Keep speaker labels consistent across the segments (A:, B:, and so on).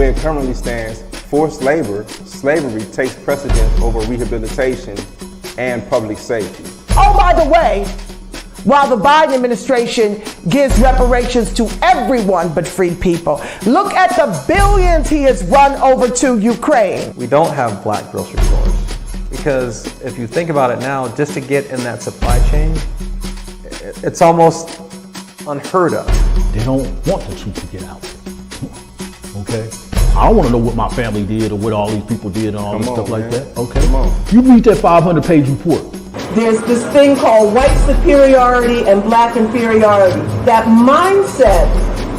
A: way it currently stands, forced labor, slavery takes precedence over rehabilitation and public safety.
B: Oh, by the way, while the Biden administration gives reparations to everyone but freed people, look at the billions he has run over to Ukraine.
C: We don't have black grocery stores because if you think about it now, just to get in that supply chain, it's almost unheard of.
D: They don't want the truth to get out. Okay? I don't want to know what my family did or what all these people did and all this stuff like that. Okay? You read that 500-page report.
B: There's this thing called white superiority and black inferiority. That mindset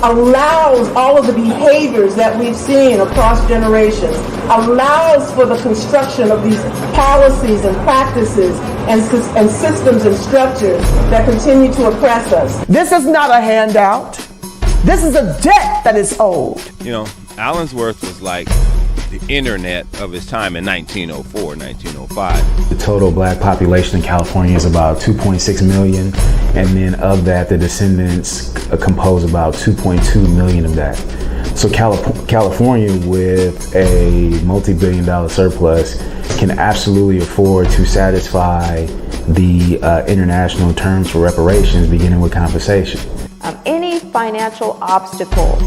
B: allows all of the behaviors that we've seen across generations, allows for the construction of these policies and practices and systems and structures that continue to oppress us. This is not a handout. This is a debt that is owed.
E: You know, Allensworth was like the internet of his time in 1904, 1905.
F: The total black population in California is about 2.6 million, and then of that, the descendants compose about 2.2 million of that. So California, with a multi-billion-dollar surplus, can absolutely afford to satisfy the international terms for reparations, beginning with compensation.
G: Any financial obstacle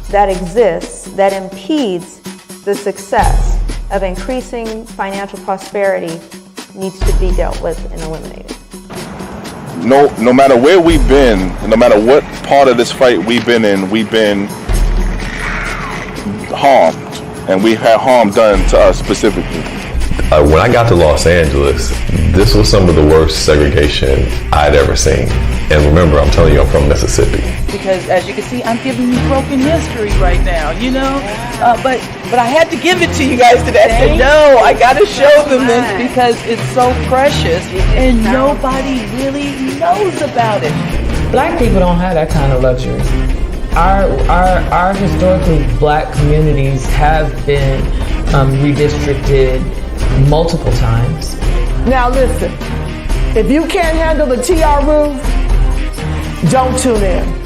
G: that exists that impedes the success of increasing financial prosperity needs to be dealt with and eliminated.
H: No matter where we've been, no matter what part of this fight we've been in, we've been harmed, and we've had harm done to us specifically.
I: When I got to Los Angeles, this was some of the worst segregation I'd ever seen. And remember, I'm telling you, I'm from Mississippi.
J: Because as you can see, I'm giving you broken history right now, you know? But I had to give it to you guys today. I said, no, I got to show them this because it's so precious and nobody really knows about it.
K: Black people don't have that kind of luxury. Our historically black communities have been redistricted multiple times.
B: Now listen, if you can't handle the TR roof, don't tune in.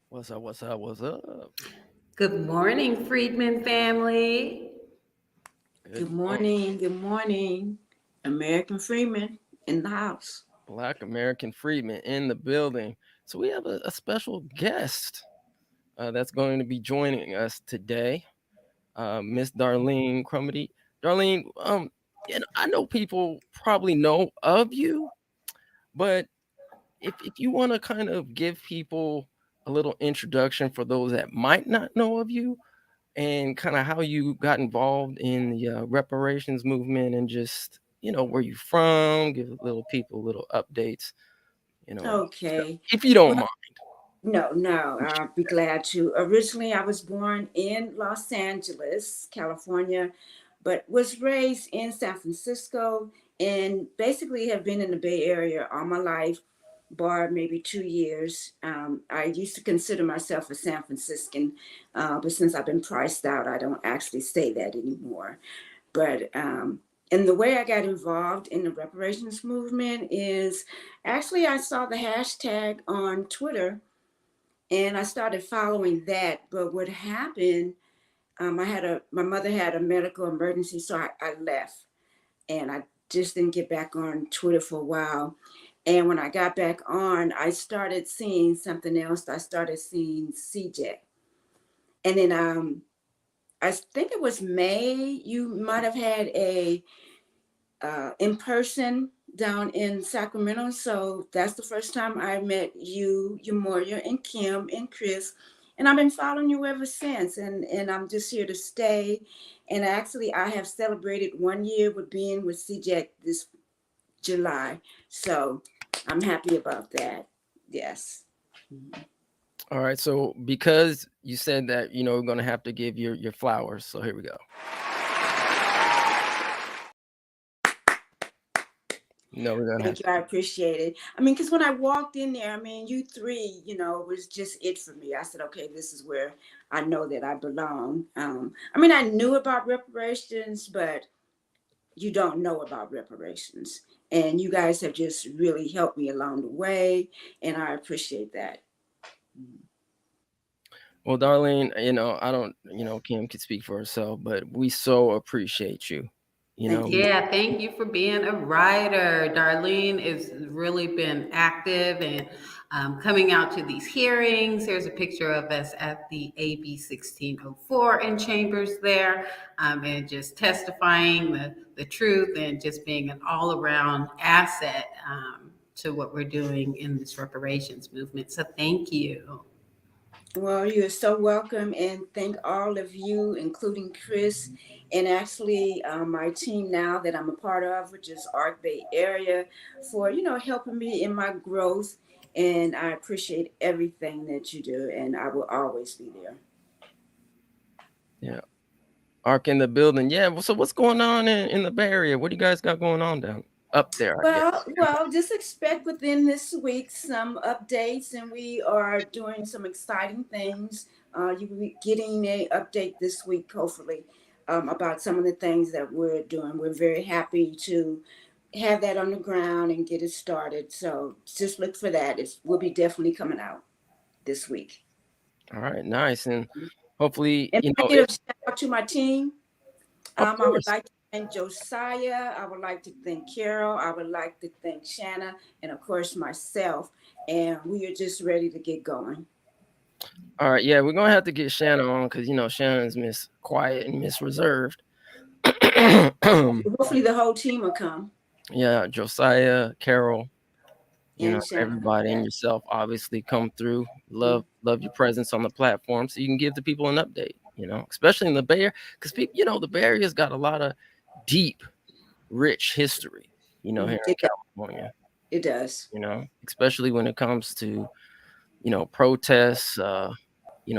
L: What's up, what's up, what's up?
M: Good morning, Freedmen family.
N: Good morning, good morning. American Freedmen in the house.
L: Black American Freedmen in the building. So we have a special guest that's going to be joining us today, Miss Darlene Crumity. Darlene, I know people probably know of you, but if you want to kind of give people a little introduction for those that might not know of you and kind of how you got involved in the reparations movement and just, where you from, give people little updates,
N: Okay.
L: If you don't mind.
N: No, I'll be glad to. Originally, I was born in Los Angeles, California, but was raised in San Francisco and basically have been in the Bay Area all my life. Bar maybe 2 years. I used to consider myself a San Franciscan, but since I've been priced out, I don't actually say that anymore. But and the way I got involved in the reparations movement is actually I saw the hashtag on Twitter and I started following that. But what happened, my mother had a medical emergency, so I left and I just didn't get back on Twitter for a while. And when I got back on, I started seeing something else. I started seeing CJ. And then I think it was May, you might have had a in-person down in Sacramento. So that's the first time I met you, Moria, and Kim, and Chris. And I've been following you ever since. And I'm just here to stay. And actually, I have celebrated 1 year with being with CJ this July. So I'm happy about that. Yes.
L: All right. So because you said that, we're going to have to give your flowers. So here we go. No, we're gonna
N: Thank you. I appreciate it. I mean, because when I walked in there, I mean, you three, was just it for me. I said, okay, this is where I know that I belong. I mean, I knew about reparations, but you don't know about reparations. And you guys have just really helped me along the way. And I appreciate that.
L: Well, Darlene, I don't, Kim could speak for herself, but we so appreciate you.
M: Yeah, thank you for being a writer. Darlene has really been active and coming out to these hearings. Here's a picture of us at the AB 1604 in chambers there, and just testifying the truth and just being an all-around asset to what we're doing in this reparations movement. So thank you.
N: Well, you're so welcome, and thank all of you, including Chris, and actually my team now that I'm a part of, which is Arc Bay Area, for helping me in my growth. And I appreciate everything that you do, and I will always be there.
L: Yeah, Arc in the building. Yeah. So what's going on in the Bay Area? What do you guys got going on up there? I guess.
N: Well, just expect within this week some updates, and we are doing some exciting things. You will be getting a update this week, hopefully, about some of the things that we're doing. We're very happy to have that on the ground and get it started. So just look for that. Will be definitely coming out this week.
L: All right, nice, and hopefully,
N: And I give a shout out to my team.
L: Of
N: I would
L: course.
N: like to thank Josiah. I would like to thank Carol. I would like to thank Shanna, and of course myself. And we are just ready to get going.
L: All right, yeah, we're gonna have to get Shanna on because Shannon's Miss Quiet and Miss Reserved.
N: Hopefully the whole team will come.
L: Yeah, Josiah, Carol,
N: And Shanna.
L: everybody, and yourself obviously come through. Love your presence on the platform so you can give the people an update. Especially in the Bay Area, because people, the Bay Area's got a lot of deep, rich history. Here in California.
N: It does.
L: Especially when it comes to protests.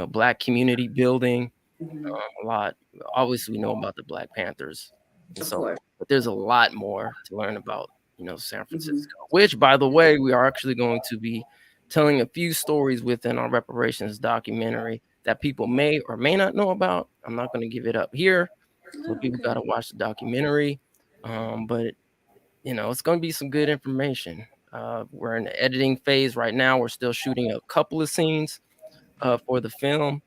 L: Black community building. A lot. Obviously, we know about the Black Panthers, and so, but there's a lot more to learn about, San Francisco. Which, by the way, we are actually going to be telling a few stories within our reparations documentary that people may or may not know about. I'm not going to give it up here, so people got to watch the documentary. But it's going to be some good information. We're in the editing phase right now. We're still shooting a couple of scenes for the film.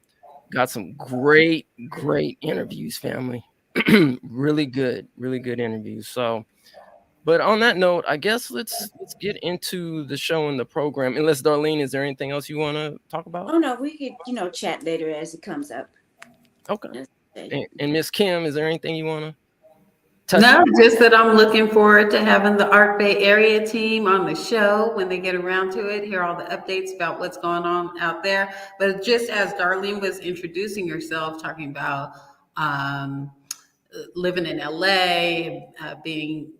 L: Got some great interviews, family. really good interviews. So, but on that note, I guess let's get into the show and the program. Unless Darlene, is there anything else you want to talk about?
N: Oh no, we could chat later as it comes up.
L: Okay. And Miss Kim, is there anything you want to?
M: No, just that I'm looking forward to having the Arc Bay Area team on the show when they get around to it, hear all the updates about what's going on out there. But just as Darlene was introducing herself, talking about living in LA, being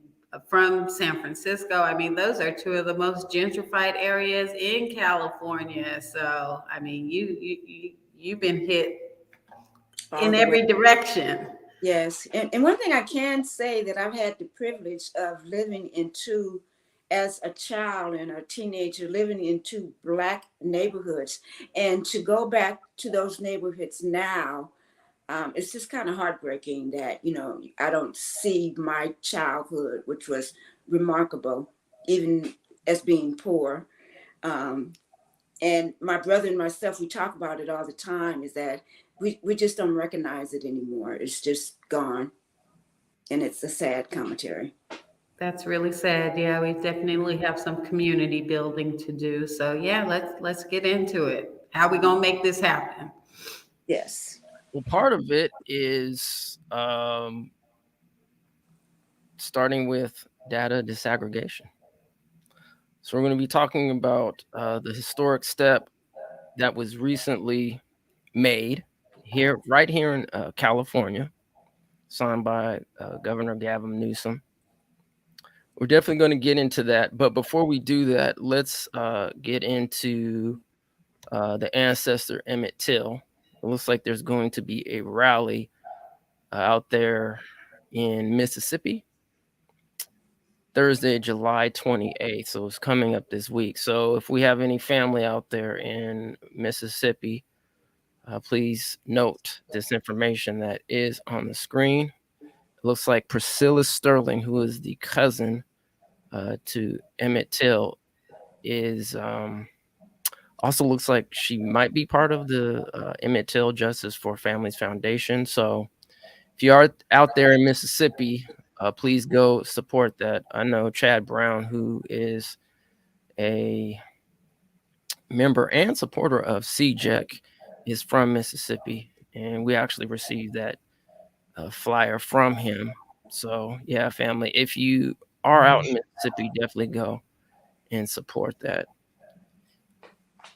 M: from San Francisco, I mean, those are two of the most gentrified areas in California. So, I mean, you've been hit in every direction.
N: Yes. And one thing I can say that I've had the privilege of living in two, as a child and a teenager, living in two Black neighborhoods. And to go back to those neighborhoods now, it's just kind of heartbreaking that, I don't see my childhood, which was remarkable, even as being poor. And my brother and myself, we talk about it all the time, is that we just don't recognize it anymore. It's just gone. And it's a sad commentary.
M: That's really sad. Yeah, we definitely have some community building to do. So yeah, let's get into it. How we gonna make this happen?
N: Yes.
L: Well, part of it is starting with data disaggregation. So we're going to be talking about the historic step that was recently made right here in California, signed by Governor Gavin Newsom. We're definitely going to get into that. But before we do that, let's get into the ancestor Emmett Till. It looks like there's going to be a rally out there in Mississippi Thursday, July 28th. So it's coming up this week. So if we have any family out there in Mississippi, please note this information that is on the screen. It looks like Priscilla Sterling, who is the cousin to Emmett Till, is also looks like she might be part of the Emmett Till Justice for Families Foundation. So if you are out there in Mississippi, please go support that. I know Chad Brown, who is a member and supporter of CJEC, is from Mississippi, and we actually received that flyer from him. So yeah, family, if you are out in Mississippi, definitely go and support that.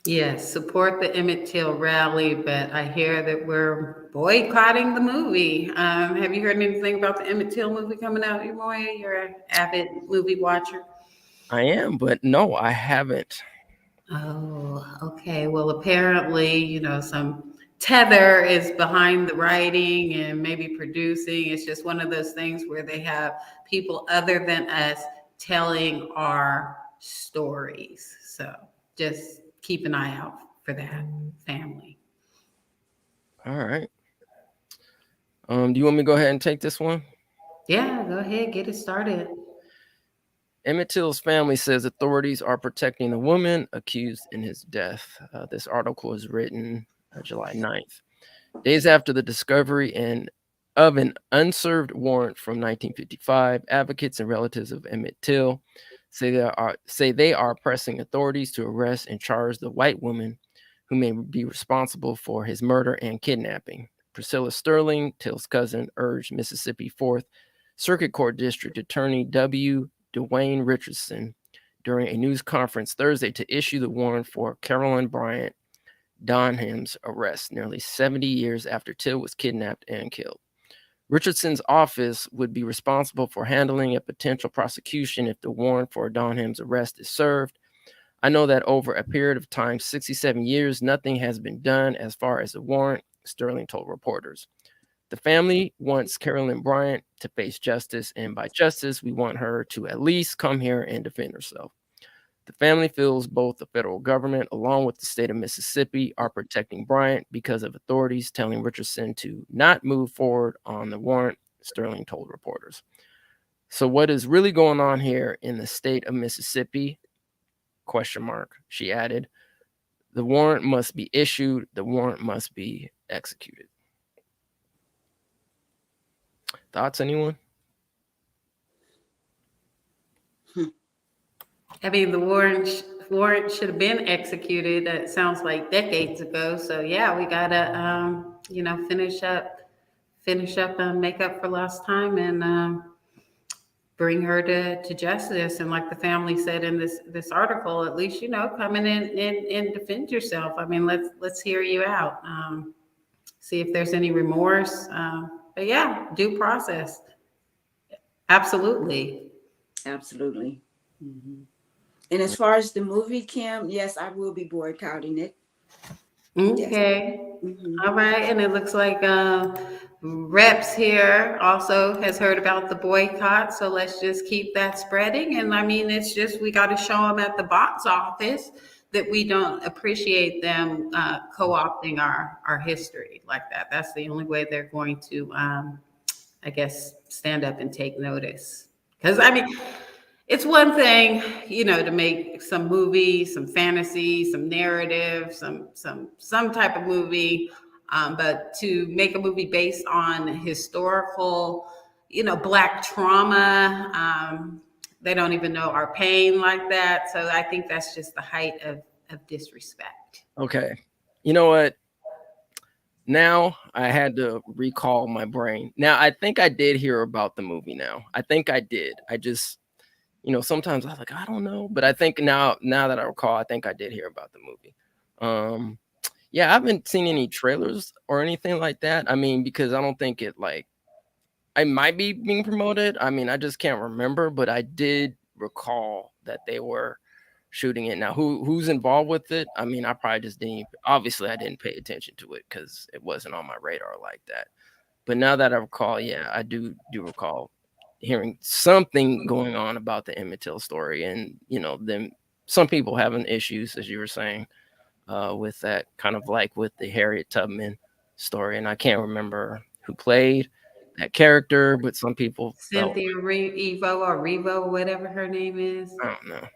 M: Yes, support the Emmett Till rally, but I hear that we're boycotting the movie. Have you heard anything about the Emmett Till movie coming out, Moya? You're an avid movie watcher.
L: I am, but no, I haven't.
M: Oh, okay. Well, apparently, some tether is behind the writing and maybe producing. It's just one of those things where they have people other than us telling our stories. So just keep an eye out for that, family.
L: All right. Do you want me to go ahead and take this one?
M: Yeah, go ahead, get it started.
L: Emmett Till's family says authorities are protecting the woman accused in his death. This article is written July 9th. Days after the discovery of an unserved warrant from 1955, advocates and relatives of Emmett Till say they are pressing authorities to arrest and charge the white woman who may be responsible for his murder and kidnapping. Priscilla Sterling, Till's cousin, urged Mississippi 4th Circuit Court District Attorney W. Dwayne Richardson during a news conference Thursday to issue the warrant for Carolyn Bryant Donham's arrest nearly 70 years after Till was kidnapped and killed. Richardson's office would be responsible for handling a potential prosecution if the warrant for Donham's arrest is served. I know that over a period of time, 67 years, nothing has been done as far as the warrant, Sterling told reporters. The family wants Carolyn Bryant to face justice, and by justice, we want her to at least come here and defend herself. The family feels both the federal government, along with the state of Mississippi, are protecting Bryant because of authorities telling Richardson to not move forward on the warrant, Sterling told reporters. So what is really going on here in the state of Mississippi? ? She added. The warrant must be issued. The warrant must be executed. Thoughts, anyone?
M: I mean, the warrant should have been executed. It sounds like decades ago. So yeah, we gotta, finish up and make up for lost time and bring her to justice. And like the family said in this article, at least come in and defend yourself. I mean, let's hear you out. See if there's any remorse. But yeah, due process. Absolutely.
N: Absolutely. Mm-hmm. And as far as the movie, Kim, yes, I will be boycotting it.
M: Okay. Yes. Mm-hmm. All right. And it looks like Reps here also has heard about the boycott. So let's just keep that spreading. And I mean, it's just, we got to show them at the box office that we don't appreciate them co-opting our history like that. That's the only way they're going to, I guess, stand up and take notice. Because I mean, it's one thing, to make some movie, some fantasy, some narrative, some type of movie, but to make a movie based on historical, Black trauma, they don't even know our pain like that. So I think that's just the height of disrespect.
L: Okay. You know what? Now I had to recall my brain. Now I think I did hear about the movie now. I think I did. I just, sometimes I was like, I don't know. But I think now that I recall, I think I did hear about the movie. Yeah, I haven't seen any trailers or anything like that. I mean, because I don't think it might be being promoted. I mean, I just can't remember, but I did recall that they were shooting it. Now, who's involved with it? I mean, I probably just didn't. Obviously, I didn't pay attention to it because it wasn't on my radar like that. But now that I recall, yeah, I do recall hearing something going on about the Emmett Till story, and them some people having issues, as you were saying, with that, kind of like with the Harriet Tubman story. And I can't remember who played that character, but some people felt,
M: Cynthia Evo or Revo, whatever her name is.
L: I don't know.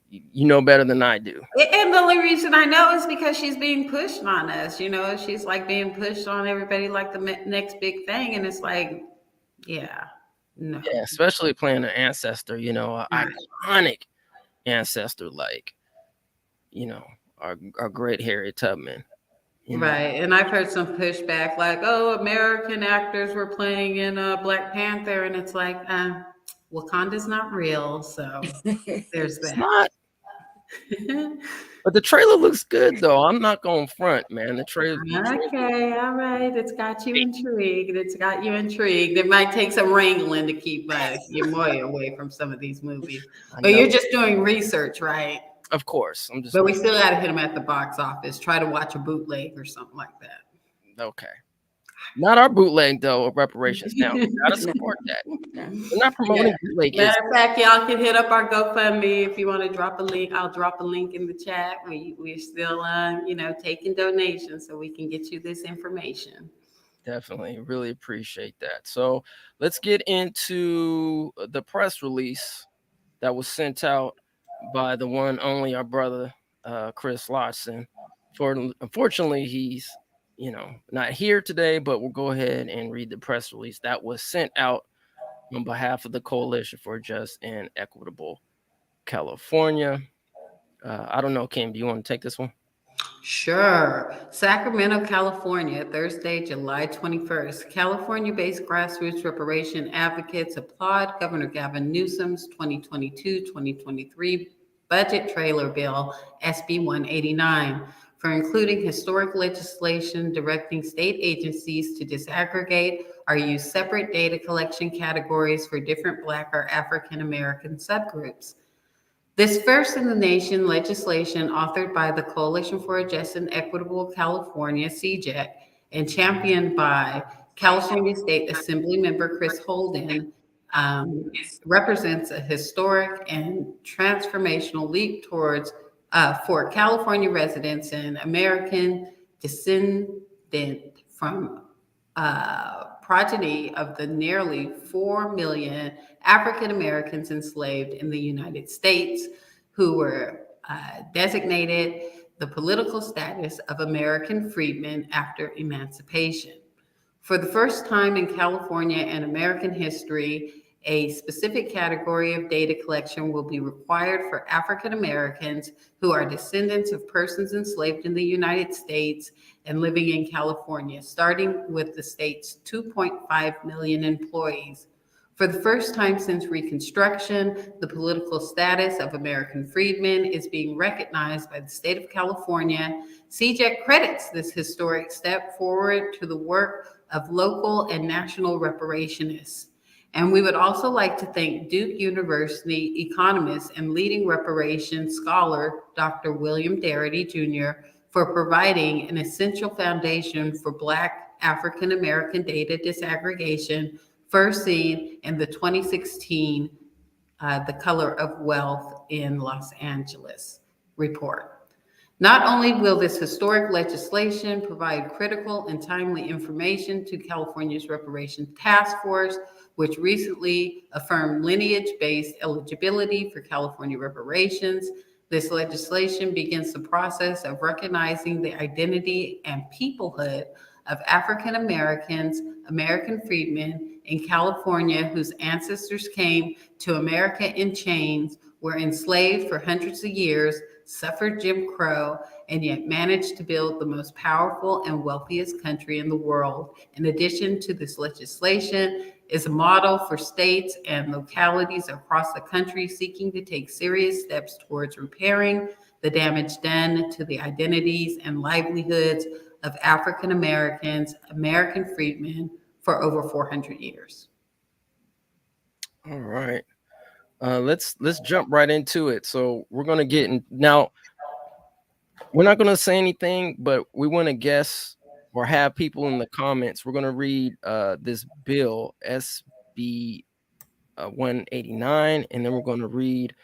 L: You know better than I do.
M: And the only reason I know is because she's being pushed on us. She's like being pushed on everybody like the next big thing. And it's like, yeah, no.
L: Yeah, especially playing an ancestor, an iconic ancestor like, our great Harriet Tubman.
M: Right. And I've heard some pushback like, oh, American actors were playing in Black Panther. And it's like, Wakanda's not real. So there's that.
L: Not. But the trailer looks good, though. I'm not going front, man. The trailer.
M: Okay, all right. It's got you intrigued. It might take some wrangling to keep your Moya away from some of these movies. But you're just doing research, right?
L: Of course.
M: But we still got to hit them at the box office. Try to watch a bootleg or something like that.
L: Okay. Not our bootleg, though, of Reparations Now. We gotta support that. We're not promoting bootleg.
M: Matter of fact, y'all can hit up our GoFundMe if you want to drop a link. I'll drop a link in the chat. We're still, taking donations so we can get you this information.
L: Definitely. Really appreciate that. So let's get into the press release that was sent out by the one only our brother, Chris Lodson. Unfortunately, he's not here today, but we'll go ahead and read the press release that was sent out on behalf of the Coalition for Just and Equitable California. I don't know, Kim, do you want to take this one?
M: Sure. Sacramento, California, Thursday, July 21st. California-based grassroots reparation advocates applaud Governor Gavin Newsom's 2022-2023 budget trailer bill, SB 189, for including historic legislation directing state agencies to disaggregate or use separate data collection categories for different Black or African American subgroups. This first in the nation legislation, authored by the Coalition for a Just and Equitable California, CJEC, and championed by California State Assembly member Chris Holden, represents a historic and transformational leap towards for California residents and American descendant from progeny of the nearly 4 million African Americans enslaved in the United States who were designated the political status of American freedmen after emancipation. For the first time in California and American history, a specific category of data collection will be required for African Americans who are descendants of persons enslaved in the United States and living in California, starting with the state's 2.5 million employees. For the first time since Reconstruction, the political status of American freedmen is being recognized by the state of California. CJEC credits this historic step forward to the work of local and national reparationists. And we would also like to thank Duke University economist and leading reparations scholar, Dr. William Darity Jr., for providing an essential foundation for Black African American data disaggregation, first seen in the 2016 The Color of Wealth in Los Angeles report. Not only will this historic legislation provide critical and timely information to California's Reparations Task Force, which recently affirmed lineage-based eligibility for California reparations, this legislation begins the process of recognizing the identity and peoplehood of African Americans, American freedmen in California whose ancestors came to America in chains, were enslaved for hundreds of years, suffered Jim Crow, and yet managed to build the most powerful and wealthiest country in the world. In addition to this legislation, is a model for states and localities across the country seeking to take serious steps towards repairing the damage done to the identities and livelihoods of African Americans, American freedmen for over 400 years.
L: All right. Let's jump right into it. So we're gonna get in now. We're not gonna say anything, but we want to guess or have people in the comments. We're gonna read this bill SB 189, and then we're gonna read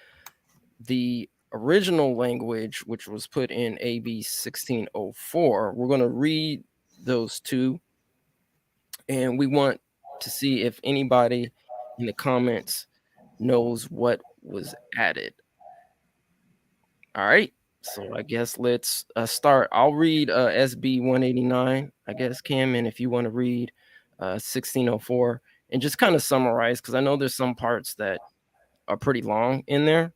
L: the original language, which was put in AB 1604. We're gonna read those two, and we want to see if anybody in the comments knows what was added. All right. So I guess let's start. I'll read SB 189, I guess, Cam, and if you want to read 1604 and just kind of summarize, because I know there's some parts that are pretty long in there,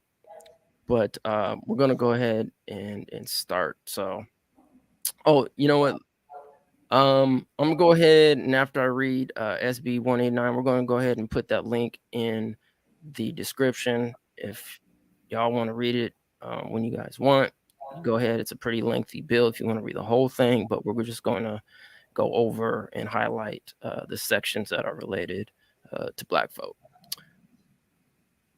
L: but we're going to go ahead and start. So, oh, you know what? I'm gonna go ahead, and after I read SB 189, we're gonna go ahead and put that link in the description. If y'all want to read it when you guys want, go ahead. It's a pretty lengthy bill if you want to read the whole thing, but we're just going to go over and highlight the sections that are related to Black folk.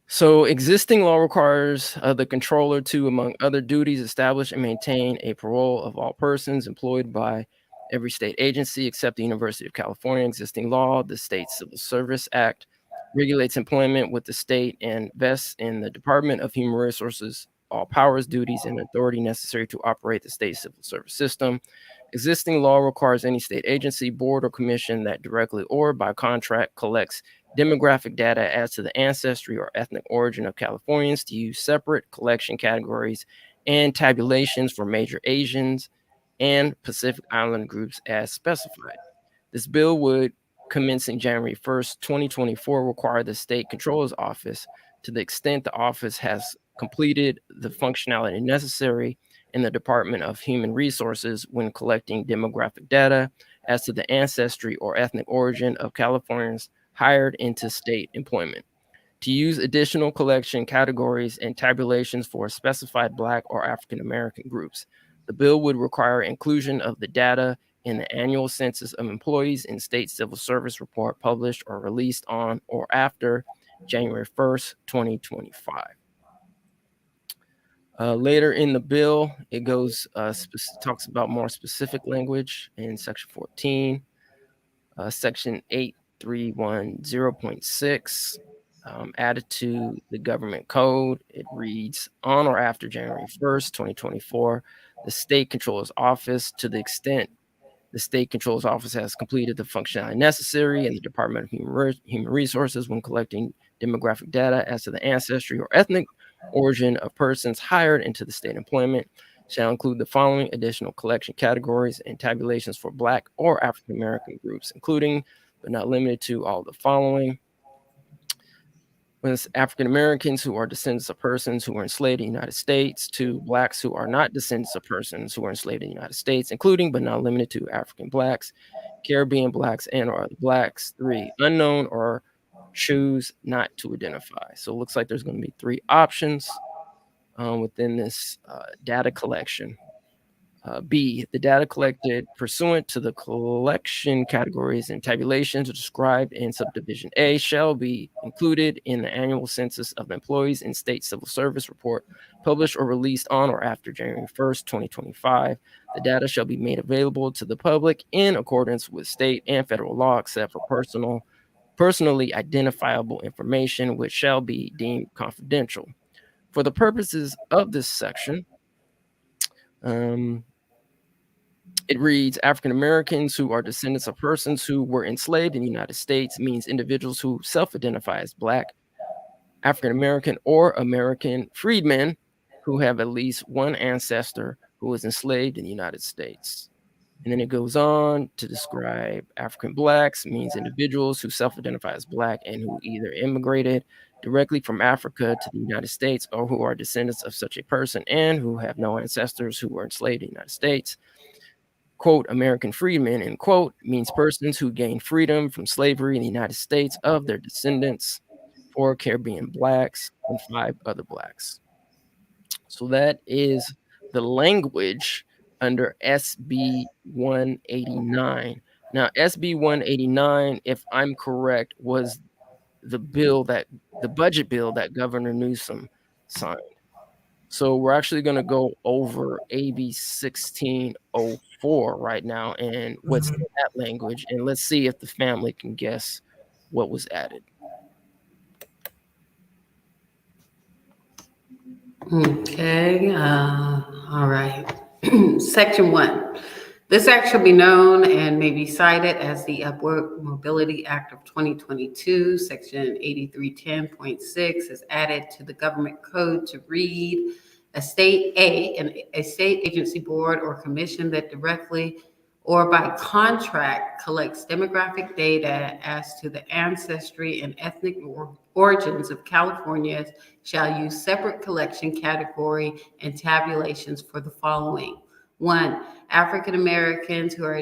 L: So existing law requires the controller to, among other duties, establish and maintain a parole of all persons employed by every state agency except the University of California. Existing law, the State Civil Service Act, regulates employment with the state and vests in the Department of Human Resources all powers, duties, and authority necessary to operate the state civil service system. Existing law requires any state agency, board, or commission that directly or by contract collects demographic data as to the ancestry or ethnic origin of Californians to use separate collection categories and tabulations for major Asians and Pacific Island groups as specified. This bill would, commencing January 1st, 2024, require the State Controller's Office, to the extent the office has completed the functionality necessary in the Department of Human Resources when collecting demographic data as to the ancestry or ethnic origin of Californians hired into state employment, to use additional collection categories and tabulations for specified Black or African American groups. The bill would require inclusion of the data in the annual census of employees in state civil service report published or released on or after January 1st, 2025. Later in the bill, it goes talks about more specific language in section 14, section 8310.6, added to the government code. It reads, on or after January 1st, 2024, the State Controller's Office, to the extent the State Controller's Office has completed the functionality necessary in the Department of Human Resources when collecting demographic data as to the ancestry or ethnic origin of persons hired into the state employment, shall include the following additional collection categories and tabulations for Black or African American groups, including but not limited to all the following. With African Americans who are descendants of persons who were enslaved in the United States, to Blacks who are not descendants of persons who were enslaved in the United States, including but not limited to African Blacks, Caribbean Blacks, and or other Blacks. 3, unknown or choose not to identify. So it looks like there's going to be 3 options within this data collection. B, the data collected pursuant to the collection categories and tabulations described in subdivision A shall be included in the annual census of employees in state civil service report published or released on or after January 1st, 2025. The data shall be made available to the public in accordance with state and federal law, except for personally identifiable information, which shall be deemed confidential. For the purposes of this section, it reads, African Americans who are descendants of persons who were enslaved in the United States means individuals who self-identify as Black, African American, or American freedmen who have at least one ancestor who was enslaved in the United States. And then it goes on to describe African Blacks means individuals who self-identify as Black and who either immigrated directly from Africa to the United States or who are descendants of such a person and who have no ancestors who were enslaved in the United States. Quote, American freedmen, end quote, means persons who gained freedom from slavery in the United States of their descendants, 4 Caribbean Blacks, and 5 other Blacks. So that is the language under SB 189. Now, SB 189, if I'm correct, was the bill that the budget bill that Governor Newsom signed. So we're actually going to go over AB 1604 right now and what's in that language, and let's see if the family can guess what was added.
M: Okay, all right. Section 1. This act shall be known and may be cited as the Upward Mobility Act of 2022. Section 8310.6 is added to the government code to read a state agency board or commission that directly or by contract collects demographic data as to the ancestry and ethnic origins of Californians shall use separate collection category and tabulations for the following. 1. African Americans who are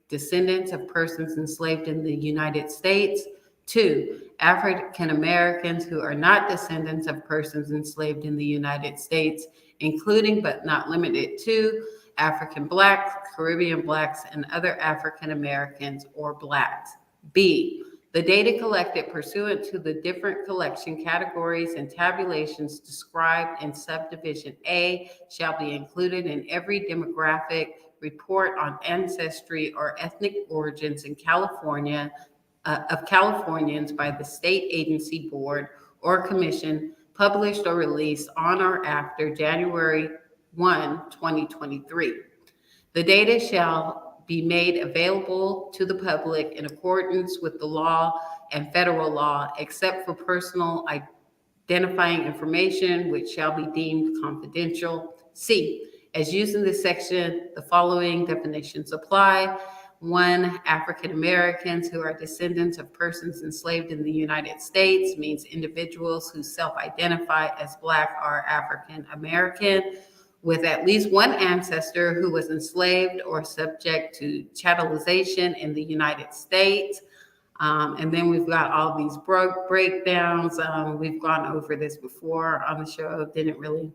M: descendants of persons enslaved in the United States. 2. African Americans who are not descendants of persons enslaved in the United States, including but not limited to African Blacks, Caribbean Blacks, and other African Americans or Blacks. B. The data collected pursuant to the different collection categories and tabulations described in subdivision A shall be included in every demographic report on ancestry or ethnic origins in California of Californians by the state agency board or commission published or released on or after January 1, 2023. The data shall be made available to the public in accordance with the law and federal law, except for personal identifying information, which shall be deemed confidential. C. As used in this section, the following definitions apply. 1. African Americans who are descendants of persons enslaved in the United States means individuals who self-identify as Black or African American with at least one ancestor who was enslaved or subject to chattelization in the United States. And then we've got all these breakdowns. We've gone over this before on the show. Didn't really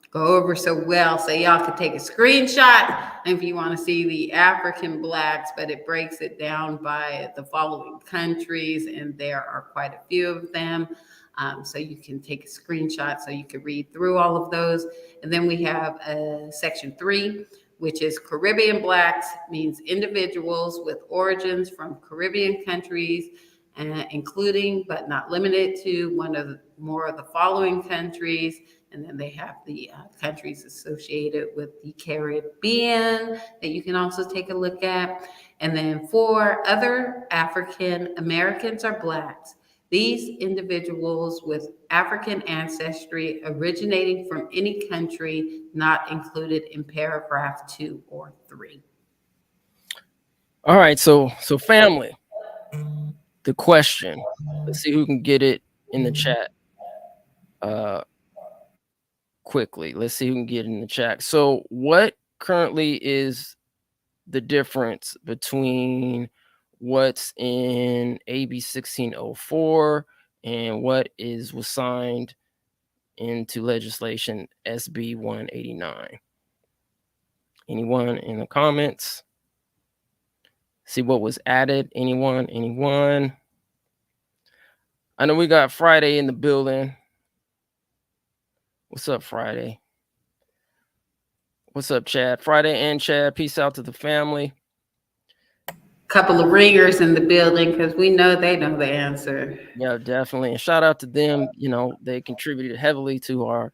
M: go over so well. So y'all could take a screenshot if you want to see the African Blacks, but it breaks it down by the following countries, and there are quite a few of them. So you can take a screenshot so you can read through all of those. And then we have section 3, which is Caribbean Blacks, means individuals with origins from Caribbean countries, including but not limited to one of more of the following countries. And then they have the countries associated with the Caribbean that you can also take a look at. And then 4, other African Americans or Blacks. These individuals with African ancestry originating from any country not included in paragraph 2 or 3.
L: All right, so family, the question, let's see who can get it in the chat quickly. Let's see who can get it in the chat. So what currently is the difference between what's in AB 1604 and what was signed into legislation SB 189? Anyone in the comments? See what was added? Anyone? I know we got Friday in the building. What's up, Friday? What's up, Chad? Friday and Chad, peace out to the family.
M: Couple of ringers in the building because we know they know the answer.
L: Yeah, definitely. And shout out to them. You know, they contributed heavily to our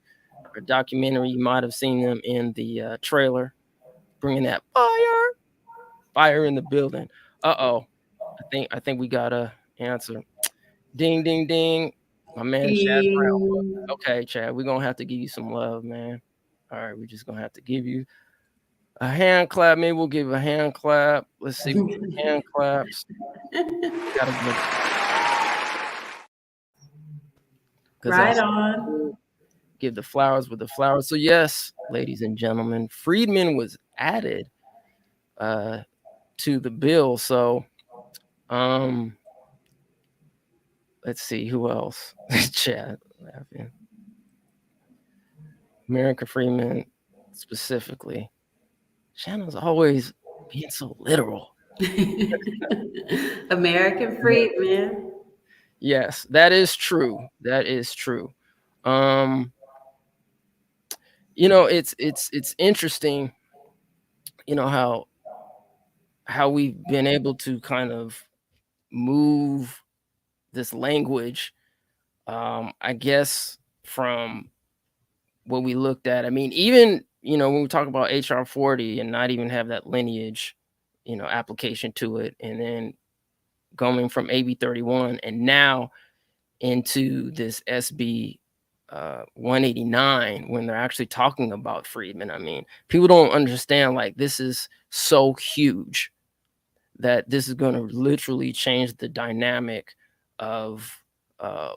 L: documentary. You might have seen them in the trailer, bringing that fire in the building. I think we got a answer. Ding, ding, ding. My man, Chad Brown. Okay, Chad, we're going to have to give you some love, man. All right, we're just going to have to give you a hand clap. Maybe we'll give a hand clap. Let's see. Hand claps.
M: Right on.
L: Give the flowers with the flowers. So yes, ladies and gentlemen, Freedmen was added to the bill. So let's see who else. Chad laughing. American Freedmen specifically. Shannon's always being so literal.
M: American Freedmen.
L: Yes, that is true. That is true. It's interesting, how we've been able to kind of move this language, I guess, from what we looked at. I mean, even, when we talk about HR 40 and not even have that lineage, application to it, and then going from AB 31 and now into this SB 189, when they're actually talking about freedmen. I mean, people don't understand, like, this is so huge that this is going to literally change the dynamic of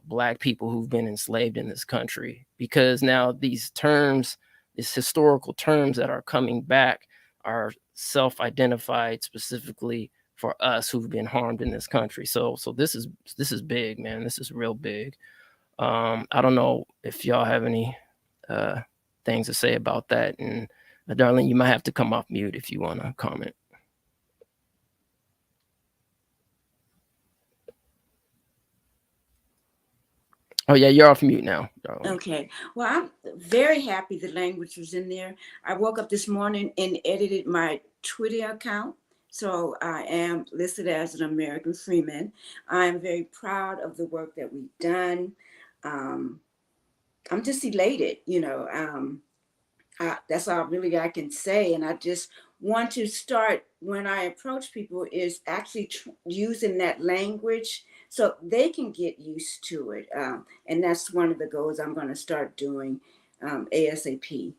L: Black people who've been enslaved in this country, because now these terms, these historical terms that are coming back, are self-identified specifically for us who've been harmed in this country. So this is big, man. This is real big. I don't know if y'all have any things to say about that. And Darlene, you might have to come off mute if you want to comment. Oh yeah, you're off mute now, Darlene.
N: Okay. Well, I'm very happy the language was in there. I woke up this morning and edited my Twitter account. So I am listed as an American Freeman. I'm very proud of the work that we've done. I'm just elated, that's all really I can say. And I just want to start, when I approach people, is actually using that language so they can get used to it. And that's one of the goals I'm going to start doing ASAP.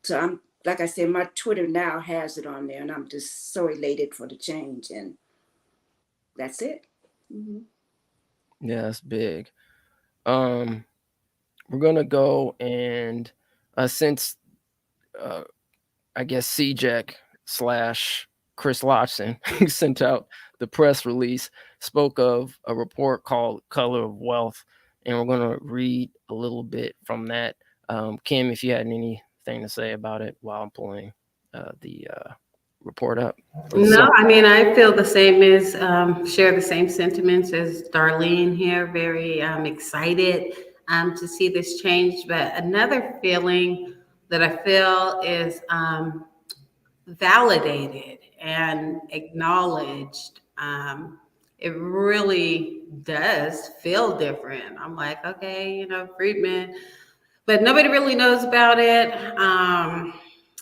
N: So I'm, like I said, my Twitter now has it on there, and I'm just so elated for the change. And that's it. Mm-hmm.
L: Yeah, that's big. We're gonna go and since I guess CJEC / Chris Lodson sent out the press release, spoke of a report called Color of Wealth, and we're gonna read a little bit from that. Kim, if you had anything to say about it while I'm pulling the report up.
M: No, I mean, I feel the same as, share the same sentiments as Darlene here. Very excited to see this change. But another feeling that I feel is validated and acknowledged. It really does feel different. I'm like, okay, Freedmen, but nobody really knows about it.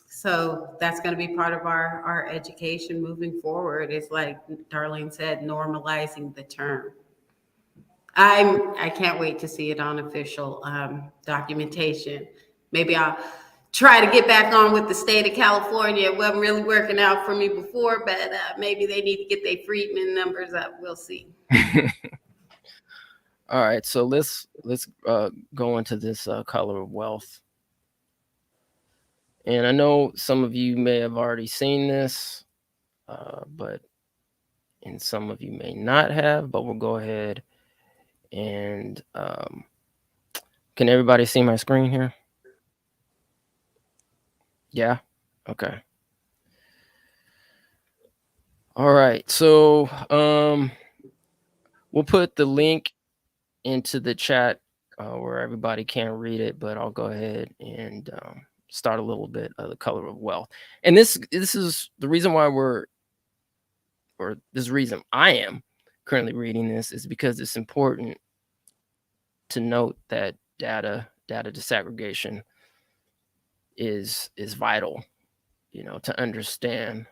M: So that's going to be part of our education moving forward. It's like Darlene said, normalizing the term. I can't wait to see it on official documentation. Maybe I'll try to get back on with the state of California. It wasn't really working out for me before, but maybe they need to get their Freedmen numbers up. We'll see.
L: All right, so let's go into this Color of Wealth. And I know some of you may have already seen this, and some of you may not have, but we'll go ahead and can everybody see my screen here? Yeah? Okay. All right, so we'll put the link into the chat where everybody can read it, but I'll go ahead and start a little bit of the Color of Wealth. And this is the reason why this reason I am currently reading this is because it's important to note that data disaggregation is vital, to understand,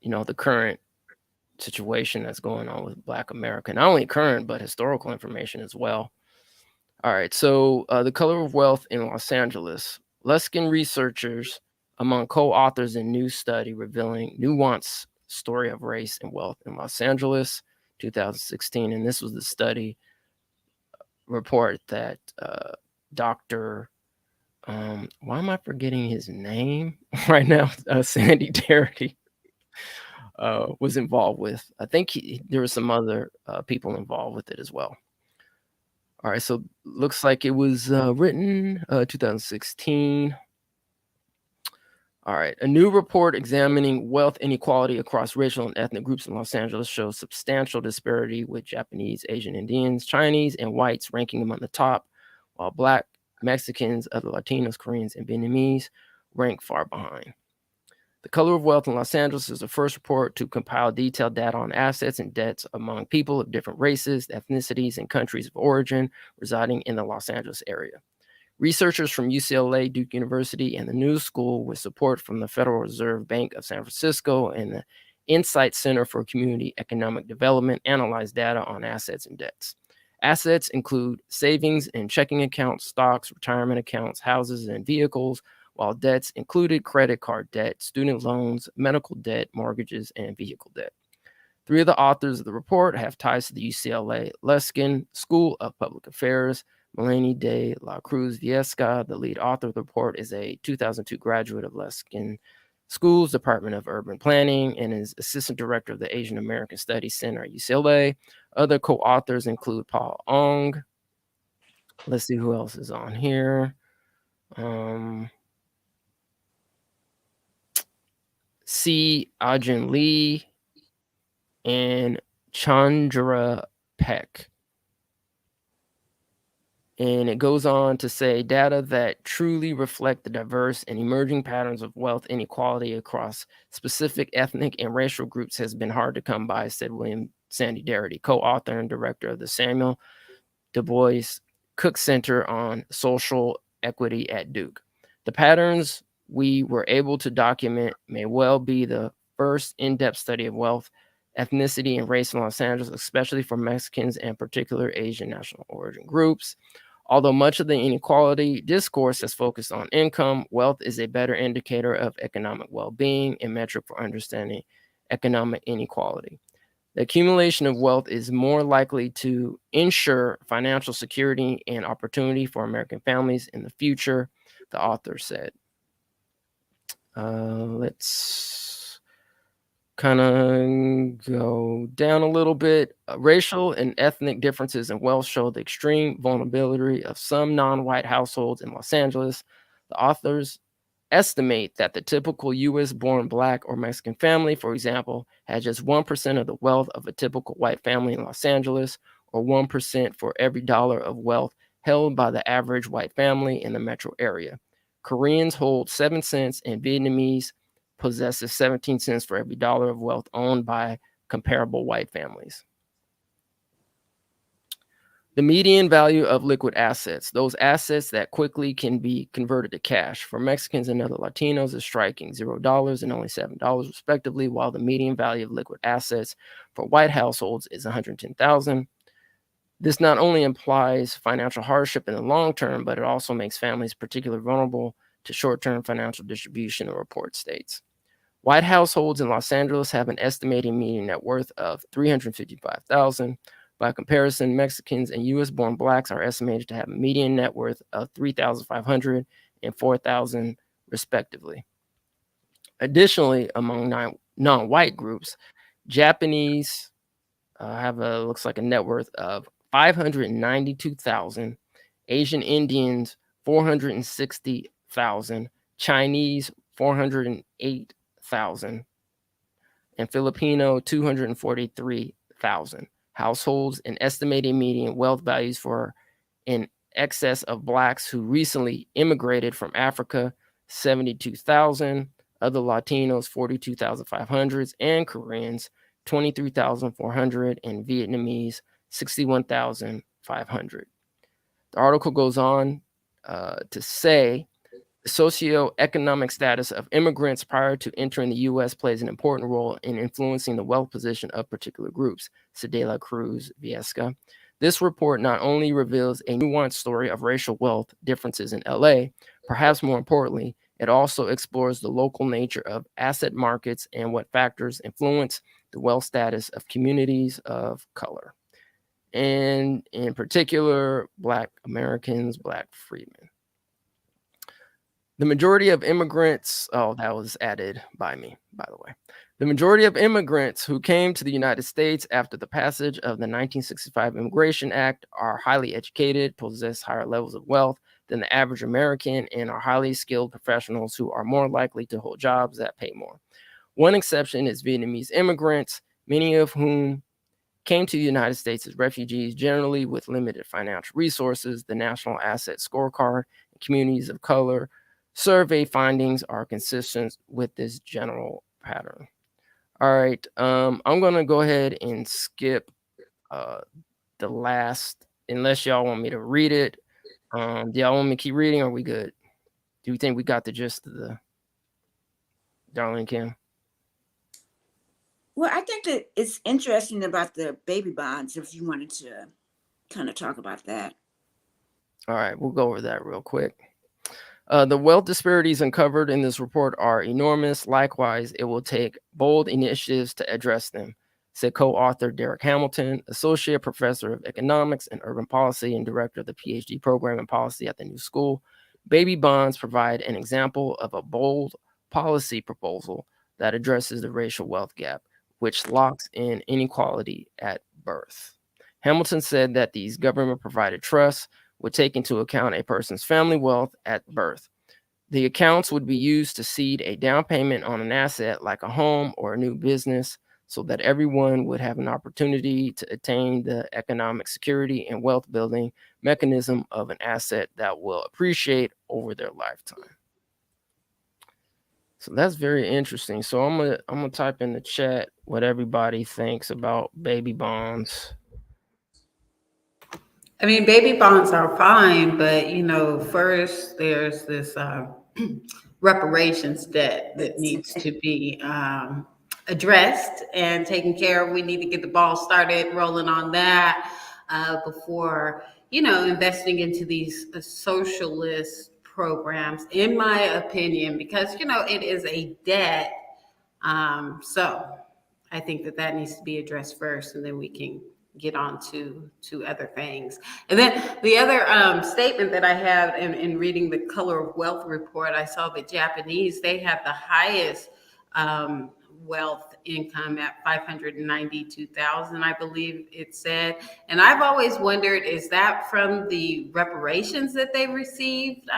L: the current situation that's going on with Black America. Not only current, but historical information as well. All right, so The Color of Wealth in Los Angeles. Luskin researchers among co-authors in new study revealing nuanced story of race and wealth in Los Angeles, 2016. And this was the study report that Dr. Why am I forgetting his name right now? Sandy Darity was involved with. I think there were some other people involved with it as well. All right, so looks like it was written 2016. All right. A new report examining wealth inequality across racial and ethnic groups in Los Angeles shows substantial disparity, with Japanese, Asian Indians, Chinese, and whites ranking among the top, while Black, Mexicans, other Latinos, Koreans, and Vietnamese rank far behind. The Color of Wealth in Los Angeles is the first report to compile detailed data on assets and debts among people of different races, ethnicities, and countries of origin residing in the Los Angeles area. Researchers from UCLA, Duke University, and the New School, with support from the Federal Reserve Bank of San Francisco and the Insight Center for Community Economic Development, analyzed data on assets and debts. Assets include savings and checking accounts, stocks, retirement accounts, houses, and vehicles, while debts included credit card debt, student loans, medical debt, mortgages, and vehicle debt. 3 of the authors of the report have ties to the UCLA Luskin School of Public Affairs. Melanie de la Cruz Viesca, the lead author of the report, is a 2002 graduate of Luskin School's Department of Urban Planning and is assistant director of the Asian American Studies Center at UCLA. Other co-authors include Paul Ong. Let's see who else is on here. C. Ajin Lee and Chandra Peck. And it goes on to say data that truly reflect the diverse and emerging patterns of wealth inequality across specific ethnic and racial groups has been hard to come by, said William Sandy Darity, co-author and director of the Samuel Du Bois Cook Center on Social Equity at Duke. The patterns we were able to document may well be the first in-depth study of wealth, ethnicity, and race in Los Angeles, especially for Mexicans and particular Asian national origin groups. Although much of the inequality discourse has focused on income, wealth is a better indicator of economic well-being and metric for understanding economic inequality. The accumulation of wealth is more likely to ensure financial security and opportunity for American families in the future, the author said. Let's kind of go down a little bit. Racial and ethnic differences in wealth show the extreme vulnerability of some non-white households in Los Angeles. The authors estimate that the typical U.S.-born Black or Mexican family, for example, had just 1% of the wealth of a typical white family in Los Angeles, or 1% for every dollar of wealth held by the average white family in the metro area. Koreans hold 7 cents, and Vietnamese possesses 17 cents for every dollar of wealth owned by comparable white families. The median value of liquid assets, those assets that quickly can be converted to cash, for Mexicans and other Latinos is striking $0 and only $7 respectively, while the median value of liquid assets for white households is $110,000. This not only implies financial hardship in the long term, but it also makes families particularly vulnerable to short-term financial distribution, the report states. White households in Los Angeles have an estimated median net worth of $355,000. By comparison, Mexicans and U.S.-born Blacks are estimated to have a median net worth of $3,500 and $4,000, respectively. Additionally, among non-white groups, Japanese have looks like a net worth of $592,000, Asian Indians $460,000, Chinese $408,000, and Filipino $243,000. Households and estimated median wealth values for in excess of Blacks who recently immigrated from Africa, $72,000, other Latinos, $42,500, and Koreans, $23,400, and Vietnamese, $61,500. The article goes on to say the socioeconomic status of immigrants prior to entering the U.S. plays an important role in influencing the wealth position of particular groups, said De La Cruz Viesca. This report not only reveals a nuanced story of racial wealth differences in L.A., perhaps more importantly, it also explores the local nature of asset markets and what factors influence the wealth status of communities of color, and in particular, Black Americans, Black freedmen. The majority of immigrants, that was added by me, by the way. The majority of immigrants who came to the United States after the passage of the 1965 Immigration Act are highly educated, possess higher levels of wealth than the average American and are highly skilled professionals who are more likely to hold jobs that pay more. One exception is Vietnamese immigrants, many of whom came to the United States as refugees, generally with limited financial resources. The National Asset Scorecard and communities of color survey findings are consistent with this general pattern. All right, I'm going to go ahead and skip the last, unless y'all want me to read it. Do y'all want me to keep reading, or are we good? Do you think we got the gist of the Darlene Kim?
N: Well, I think that it's interesting about the baby bonds, if you wanted to kind of talk about that.
L: All right, we'll go over that real quick. The wealth disparities uncovered in this report are enormous. Likewise, it will take bold initiatives to address them, said co-author Derek Hamilton, associate professor of economics and urban policy and director of the PhD program in policy at the New School. Baby bonds provide an example of a bold policy proposal that addresses the racial wealth gap, which locks in inequality at birth. Hamilton said that these government-provided trusts would take into account a person's family wealth at birth. The accounts would be used to seed a down payment on an asset like a home or a new business so that everyone would have an opportunity to attain the economic security and wealth building mechanism of an asset that will appreciate over their lifetime. So that's very interesting. So I'm gonna type in the chat what everybody thinks about baby bonds.
M: I mean, baby bonds are fine, but first there's this reparations debt that needs to be addressed and taken care of. We need to get the ball started rolling on that before investing into these socialist programs, in my opinion, because it is a debt. So I think that needs to be addressed first, and then we can get on to other things. And then the other statement that I have in reading the Color of Wealth report, I saw the Japanese, they have the highest wealth income at 592,000, I believe it said. And I've always wondered, is that from the reparations that they received?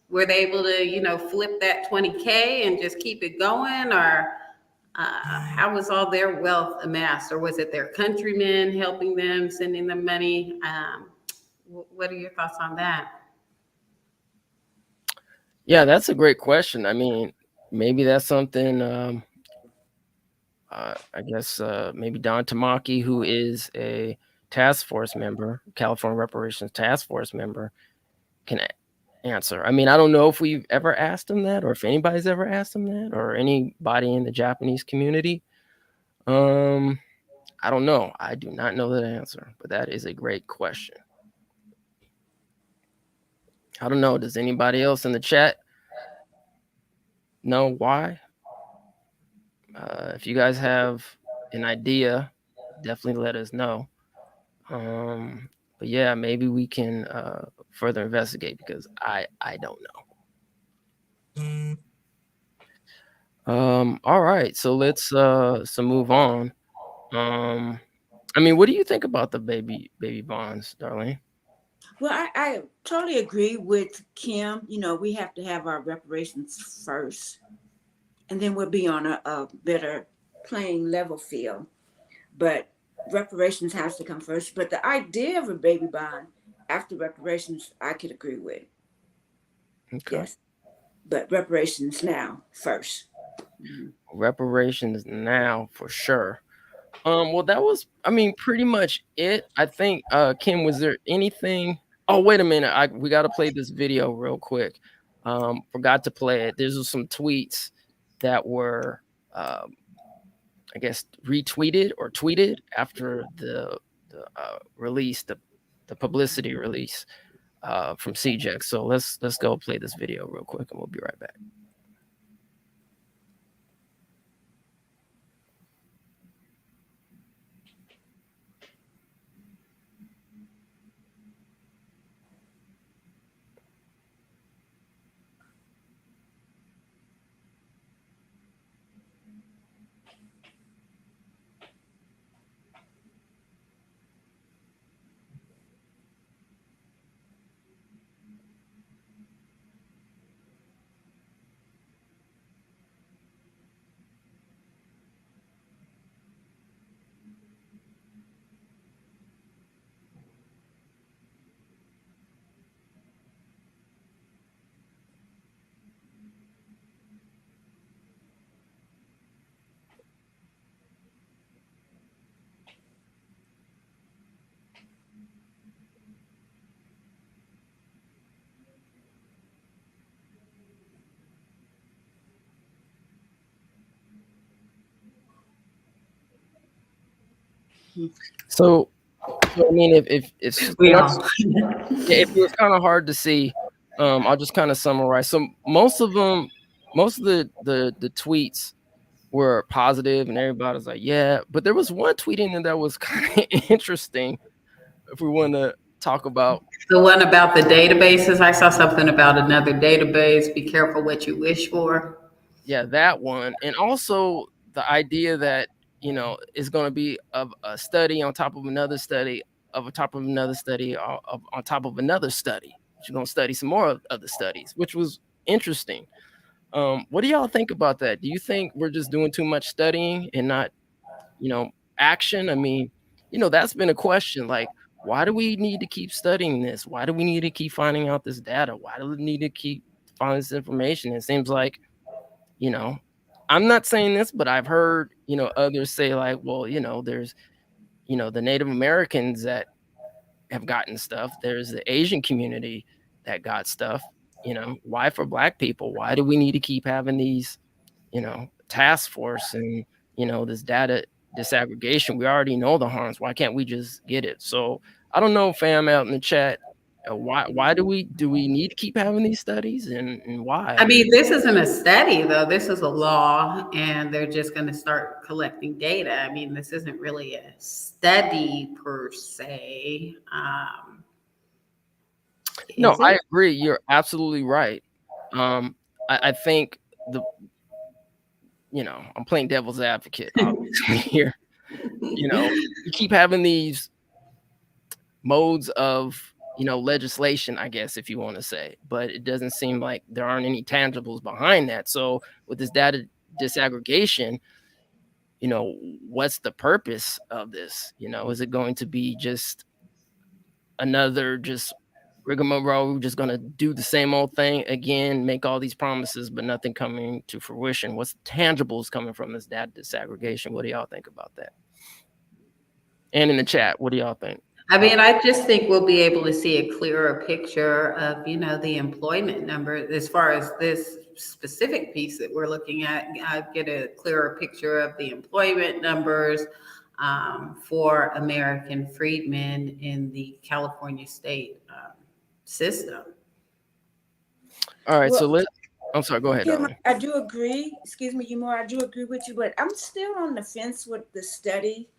M: Were they able to, flip that 20K and just keep it going, or how was all their wealth amassed? Or was it their countrymen helping them, sending them money? What are your thoughts on that?
L: Yeah, that's a great question. I mean, maybe that's something, I guess maybe Don Tamaki, who is a task force member, California Reparations Task Force member, can answer. I mean, I don't know if we've ever asked him that, or if anybody's ever asked him that, or anybody in the Japanese community. I don't know. I do not know that answer, but that is a great question. I don't know. Does anybody else in the chat know why? If you guys have an idea, definitely let us know. But yeah, maybe we can further investigate, because I don't know. All right, so let's move on. I mean, what do you think about the baby bonds, Darlene?
N: Well, I totally agree with Kim. We have to have our reparations first, and then we'll be on a better playing level field. But reparations has to come first. But the idea of a baby bond after reparations, I could agree with.
L: Okay.
N: Yes. But reparations now first.
L: Reparations now for sure. Well, that was, I mean, pretty much it. I think, Kim, was there anything? Oh, wait a minute. We got to play this video real quick. Forgot to play it. There's some tweets that were, I guess, retweeted or tweeted after the release, the publicity release from CJEX. So let's go play this video real quick, and we'll be right back. So I mean, if it's
M: We
L: once,
M: all.
L: if it was kind of hard to see, I'll just kind of summarize. So most of them, most of the tweets were positive, and everybody's like, yeah. But there was one tweet in there that was kind of interesting. If we want to talk about
M: The one about the databases, I saw something about another database. Be careful what you wish for.
L: yeah, that one, and also the idea that is going to be of a study on top of another study of a top of another study on top of another study. You're going to study some more of the studies, which was interesting. What do y'all think about that? Do you think we're just doing too much studying and not, action? I mean, that's been a question. Like, why do we need to keep studying this? Why do we need to keep finding out this data? Why do we need to keep finding this information? It seems like, I'm not saying this, but I've heard, others say like, well, there's, the Native Americans that have gotten stuff. There's the Asian community that got stuff. Why for Black people? Why do we need to keep having these, task force and, this data disaggregation? We already know the harms. Why can't we just get it? So I don't know, fam, out in the chat. Why do we need to keep having these studies and why?
M: I mean, this isn't a study though. This is a law, and they're just going to start collecting data. I mean, this isn't really a study per se.
L: No, I agree. You're absolutely right. I think I'm playing devil's advocate obviously here. You keep having these modes of legislation, I guess, if you want to say, but it doesn't seem like there aren't any tangibles behind that. So with this data disaggregation, what's the purpose of this? Is it going to be just another rigmarole? We're just going to do the same old thing again, make all these promises, but nothing coming to fruition? What's the tangibles coming from this data disaggregation? What do y'all think about that? And in the chat, what do y'all think?
M: I mean, I just think we'll be able to see a clearer picture of, the employment number as far as this specific piece that we're looking at. Get a clearer picture of the employment numbers for American freedmen in the California state system.
L: All right, so
N: Well,
L: I'm sorry, go ahead,
N: Kim,
L: darling.
N: I do agree. Excuse me, Umar, I do agree with you, but I'm still on the fence with the study.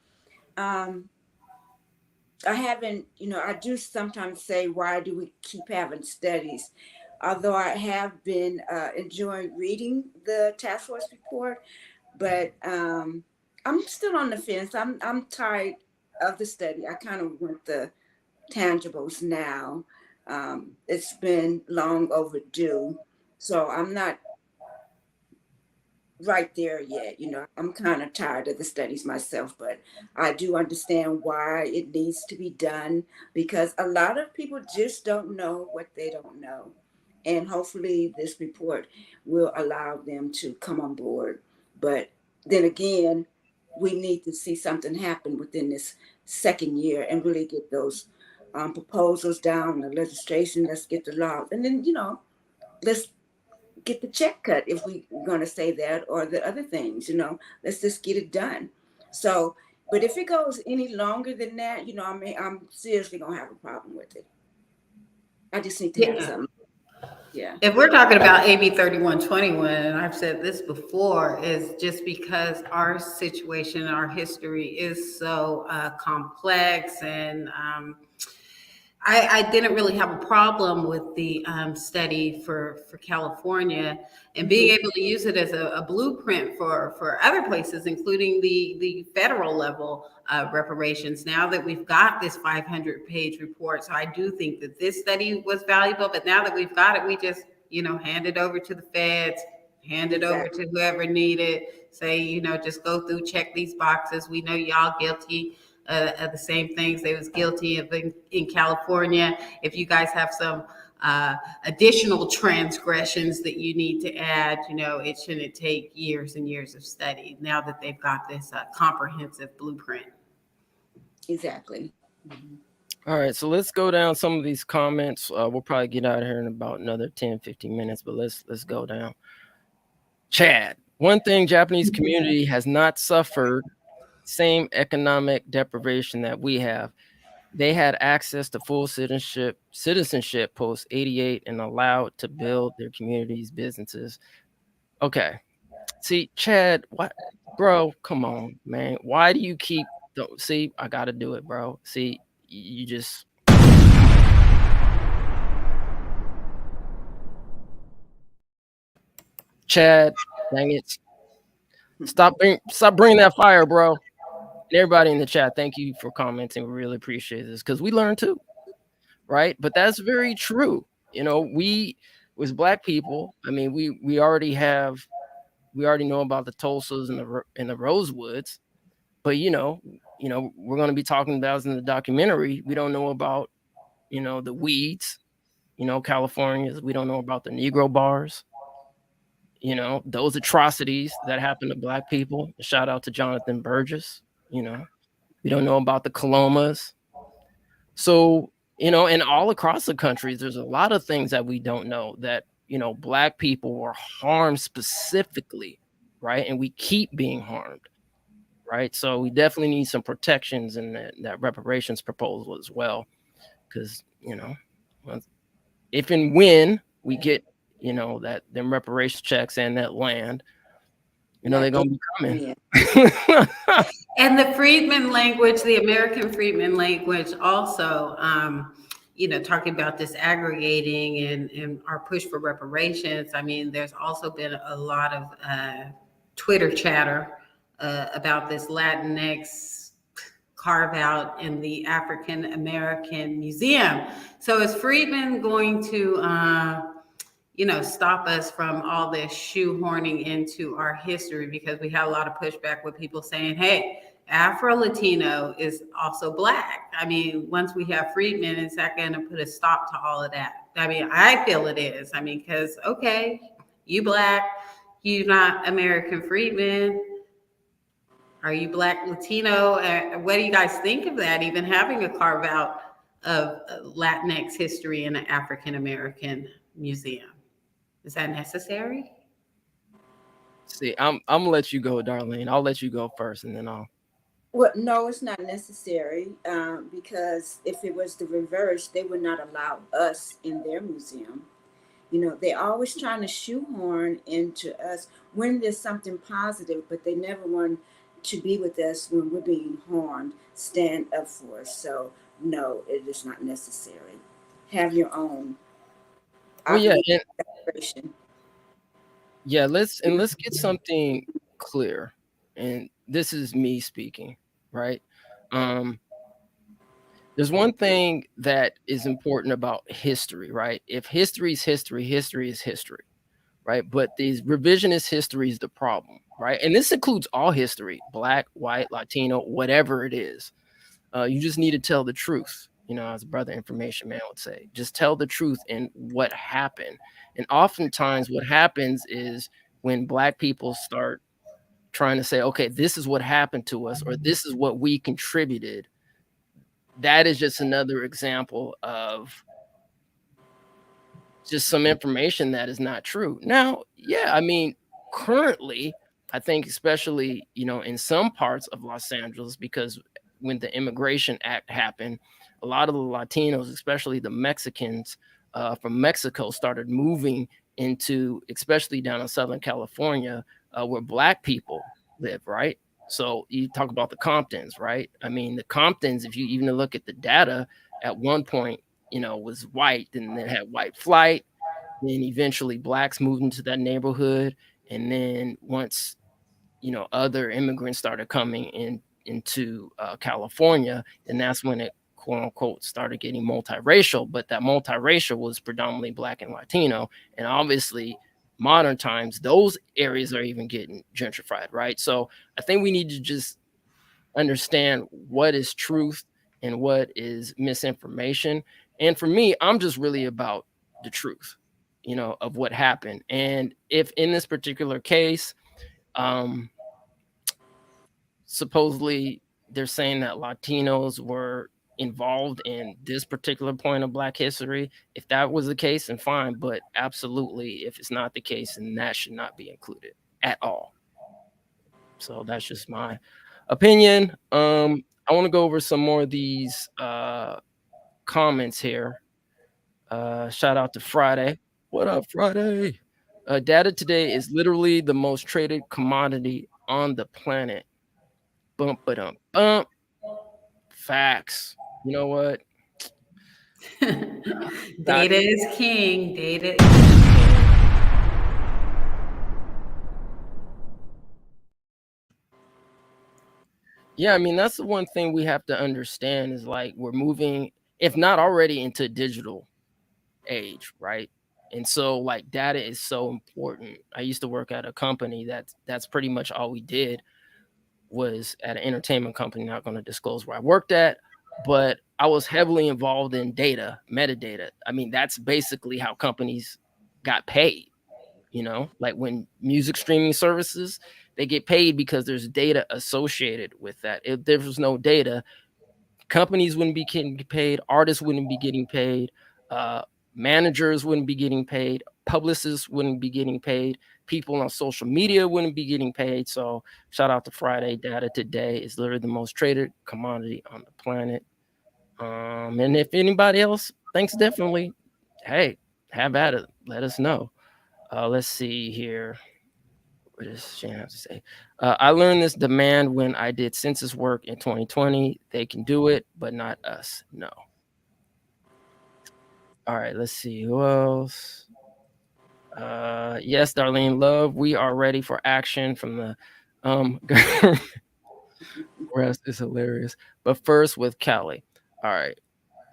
N: I haven't, I do sometimes say, why do we keep having studies? Although I have been enjoying reading the task force report, but I'm still on the fence. I'm tired of the study. I kind of want the tangibles now. It's been long overdue, so I'm not right there yet. I'm kind of tired of the studies myself, but I do understand why it needs to be done, because a lot of people just don't know what they don't know. And hopefully this report will allow them to come on board. But then again, we need to see something happen within this second year and really get those proposals down, the legislation, let's get the law. And then, let's get the check cut, if we're going to say that, or the other things, let's just get it done. So, but if it goes any longer than that, I'm seriously going to have a problem with it. I just need to have something. Yeah.
M: If we're talking about AB 3121, and I've said this before, is just because our situation, our history is so complex, and I didn't really have a problem with the study for California, and being able to use it as a blueprint for other places, including the federal level reparations. Now that we've got this 500-page report, so I do think that this study was valuable. But now that we've got it, we just hand it over to the feds, hand it over to whoever needed. Say just go through, check these boxes. We know y'all guilty of the same things they was guilty of in California. If you guys have some additional transgressions that you need to add, it shouldn't take years and years of study now that they've got this comprehensive blueprint.
N: Exactly.
L: All right, so let's go down some of these comments. We'll probably get out of here in about another 10, 15 minutes, but let's go down. Chad, one thing Japanese community has not suffered same economic deprivation that we have. They had access to full citizenship post 88 and allowed to build their communities, businesses. Okay. See, Chad, what, bro? Come on, man. Why do you keep? See, I got to do it, bro. See, you just. Chad, dang it! Stop bringing that fire, bro. And everybody in the chat, thank you for commenting. We really appreciate this because we learn too, right? But that's very true. You know, we as Black people, I mean, we already know about the Tulsas and the Rosewoods, but we're going to be talking about in the documentary. We don't know about the weeds, Californians. We don't know about the Negro bars. Those atrocities that happen to Black people. Shout out to Jonathan Burgess. We don't know about the Colomas. So, and all across the country, there's a lot of things that we don't know that, Black people were harmed specifically, right? And we keep being harmed, right? So we definitely need some protections in that reparations proposal as well. Because, if and when we get, that them reparations checks and that land, they're going to be coming.
M: And the Freedmen language, the American Freedmen language also, talking about disaggregating and our push for reparations. I mean, there's also been a lot of Twitter chatter about this Latinx carve out in the African American Museum. So is Freedmen going to stop us from all this shoehorning into our history? Because we had a lot of pushback with people saying, hey, Afro-Latino is also Black. I mean, once we have Freedmen, is that going to put a stop to all of that? I mean, I feel it is. I mean, because, okay, you Black, you not American Freedmen. Are you Black Latino? What do you guys think of that? Even having a carve out of Latinx history in an African American museum. Is that necessary?
L: See, I'm gonna let you go, Darlene. I'll let you go first, and then I'll.
N: Well, no, it's not necessary because if it was the reverse, they would not allow us in their museum. They're always trying to shoehorn into us when there's something positive, but they never want to be with us when we're being harmed, stand up for us. So, no, it is not necessary. Have your own.
L: Well, yeah, let's get something clear, and this is me speaking, right? There's one thing that is important about history, right? If history is history, history is history, right? But these revisionist history is the problem, right? And this includes all history, Black, white, Latino, whatever it is. You just need to tell the truth, as a brother information man would say. Just tell the truth and what happened. And oftentimes what happens is when Black people start trying to say, okay, this is what happened to us, or this is what we contributed, that is just another example of just some information that is not true. Now, yeah, I mean, currently, I think especially, in some parts of Los Angeles, because when the Immigration Act happened, a lot of the Latinos, especially the Mexicans from Mexico, started moving into, especially down in Southern California, where Black people live, right? So you talk about the Comptons, right? I mean, the Comptons, if you even look at the data, at one point, was white, and then had white flight. Then eventually Blacks moved into that neighborhood. And then once, other immigrants started coming into California, and that's when it, quote unquote, started getting multiracial. But that multiracial was predominantly Black and Latino. And obviously, modern times, those areas are even getting gentrified, right? So I think we need to just understand what is truth and what is misinformation. And for me, I'm just really about the truth, of what happened. And if in this particular case, supposedly they're saying that Latinos were involved in this particular point of Black history, if that was the case, then fine. But absolutely, if it's not the case, then that should not be included at all. So that's just my opinion. I want to go over some more of these comments here. Shout out to Friday. What up, Friday? Data today is literally the most traded commodity on the planet. Bump, ba-dum, bump. Facts. You know what?
M: Data is king. Data is king.
L: Yeah, I mean, that's the one thing we have to understand is like we're moving, if not already, into digital age, right? And so like data is so important. I used to work at a company that's pretty much all we did was at an entertainment company, not going to disclose where I worked at, but I was heavily involved in data, metadata. I mean, that's basically how companies got paid, like when music streaming services, they get paid because there's data associated with that. If there was no data, companies wouldn't be getting paid, artists wouldn't be getting paid, managers wouldn't be getting paid, publicists wouldn't be getting paid, people on social media wouldn't be getting paid. So shout out to Friday. Data today is literally the most traded commodity on the planet. And if anybody else thinks differently, hey, have at it. Let us know. Let's see here. What does Shane have to say? I learned this demand when I did census work in 2020. They can do it, but not us. No. All right, let's see. Who else? Yes, Darlene Love, we are ready for action from the government. Rest is hilarious. But first with Callie. All right.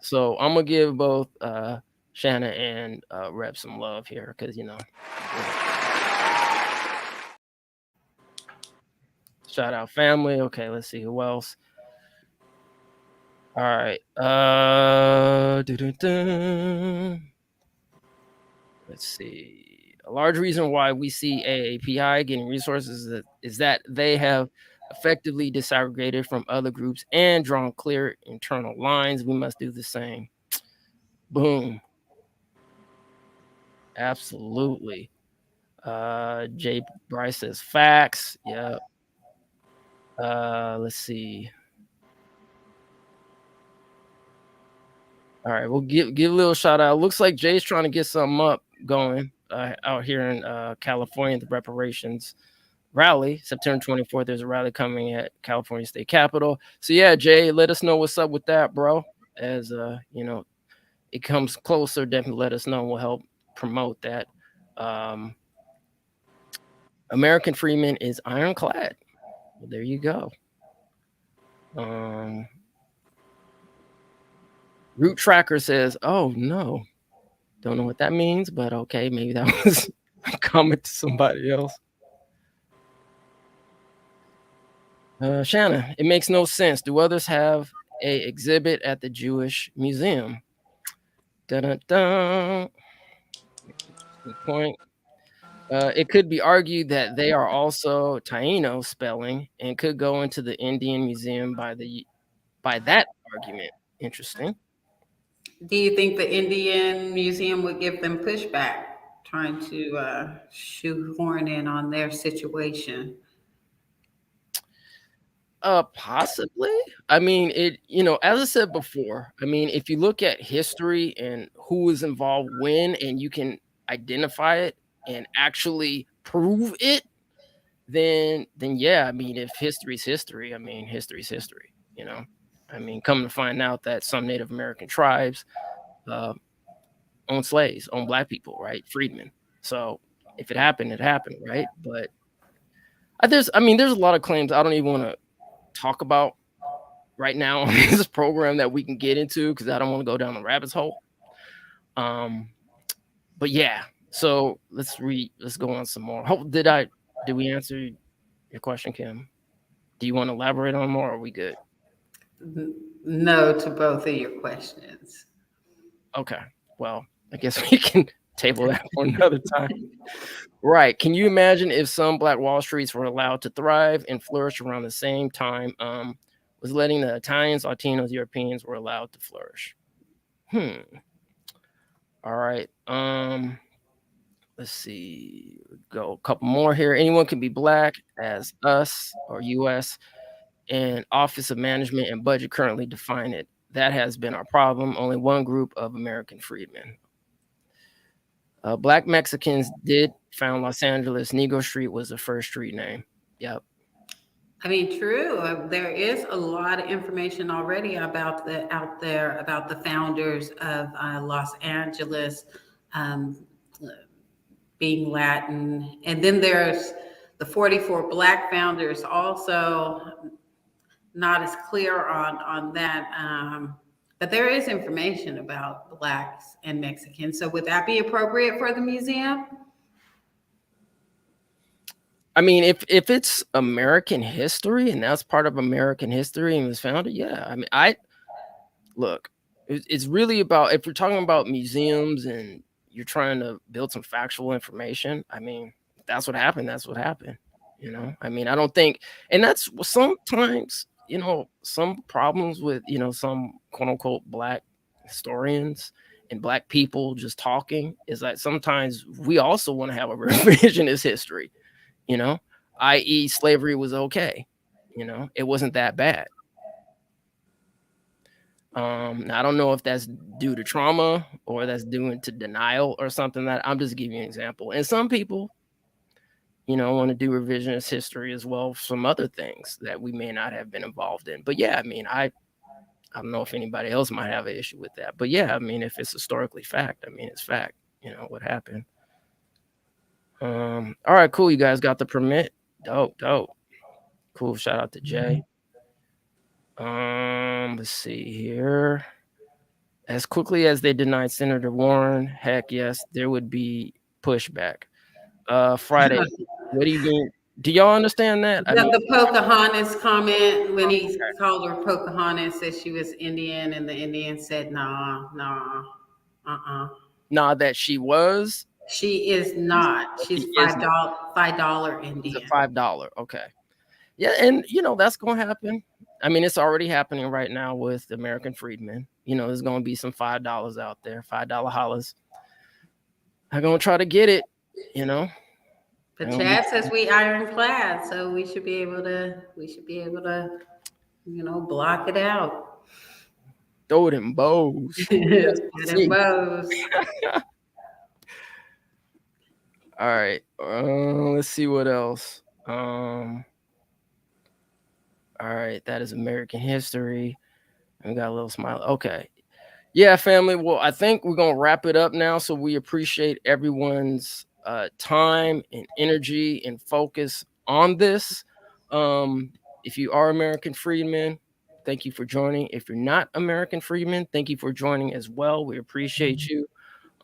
L: So I'm gonna give both Shanna and Rep some love here because shout out family. Okay, let's see who else. All right. Let's see. A large reason why we see AAPI getting resources is that they have effectively disaggregated from other groups and drawn clear internal lines. We must do the same. Boom. Absolutely. Jay Bryce says facts. Yeah. Let's see. All right, we'll give a little shout out. Looks like Jay's trying to get something up going out here in California, the reparations rally, September 24th. There's a rally coming at California State Capitol. So yeah, Jay, let us know what's up with that, bro. As it comes closer, definitely let us know. We'll help promote that. American Freedmen is ironclad. Well, there you go. Root Tracker says, "Oh no, don't know what that means, but okay, maybe that was a comment to somebody else." Shanna, it makes no sense. Do others have a exhibit at the Jewish Museum? Dun-dun-dun. Interesting point. It could be argued that they are also Taino spelling and could go into the Indian Museum by that argument. Interesting.
M: Do you think the Indian Museum would give them pushback, trying to shoehorn in on their situation?
L: Possibly. I mean, as I said before, I mean, if you look at history and who was involved when, and you can identify it and actually prove it, then yeah, I mean, if history's history, I mean, history's history, I mean, come to find out that some Native American tribes owned slaves, owned black people, right? Freedmen. So if it happened, it happened, right? But there's a lot of claims I don't even want to talk about right now on this program that we can get into because I don't want to go down the rabbit's hole. But yeah, so let's go on some more. Did we answer your question, Kim? Do you want to elaborate on more, or are we good?
M: No to both of your questions.
L: Okay. Well, I guess we can table that for another time. Right. Can you imagine if some Black Wall Streets were allowed to thrive and flourish around the same time was letting the Italians, Latinos, Europeans were allowed to flourish? All right. Let's see. Go a couple more here. Anyone can be Black as us or US and Office of Management and Budget currently define it. That has been our problem. Only one group of American freedmen. Black Mexicans did found Los Angeles. Negro Street was the first street name. Yep.
M: I mean, true. There is a lot of information already about out there about the founders of Los Angeles being Latin, and then there's the 44 Black founders. Also, not as clear on that. But there is information about Blacks and Mexicans. So would that be appropriate for the museum?
L: I mean, if it's American history and that's part of American history and was founded, yeah. I mean, look, it's really about, if you're talking about museums and you're trying to build some factual information, I mean, that's what happened. That's what happened. You know, I mean, I don't think, and that's sometimes, you know, some problems with, you know, some quote unquote Black historians and Black people just talking is like sometimes we also want to have a revisionist history, you know, i.e. slavery was okay. You know, it wasn't that bad. Now I don't know if that's due to trauma or that's due to denial or something. That I'm just giving you an example. And some people, you know, want to do revisionist history as well, some other things that we may not have been involved in. But yeah, I mean, I don't know if anybody else might have an issue with that. But yeah, I mean, if it's historically fact, I mean, it's fact, you know, what happened. All right, cool. You guys got the permit. Dope. Cool. Shout out to Jay. Let's see here. As quickly as they denied Senator Warren, heck yes, there would be pushback. Friday, what do you mean? Do y'all understand that? I mean,
M: The Pocahontas comment when he called her Pocahontas, said she was Indian, and the Indian said, nah,
L: nah, that she was.
M: She is not. She's $5 Indian.
L: It's a $5. Okay. Yeah, and you know that's gonna happen. I mean, it's already happening right now with American Freedmen. You know, there's gonna be some $5 out there, $5 hollers. I'm gonna try to get it. You know.
M: But Chad says we ironclad, so we should be able to. You know, block it out.
L: Throw it in bows.
M: Bows.
L: All right. Let's see what else. All right, that is American history. We got a little smile. Okay. Yeah, family. Well, I think we're gonna wrap it up now. So we appreciate everyone's time and energy and focus on this. If you are American Freedmen, thank you for joining. If you're not American Freedmen, thank you for joining as well. We appreciate you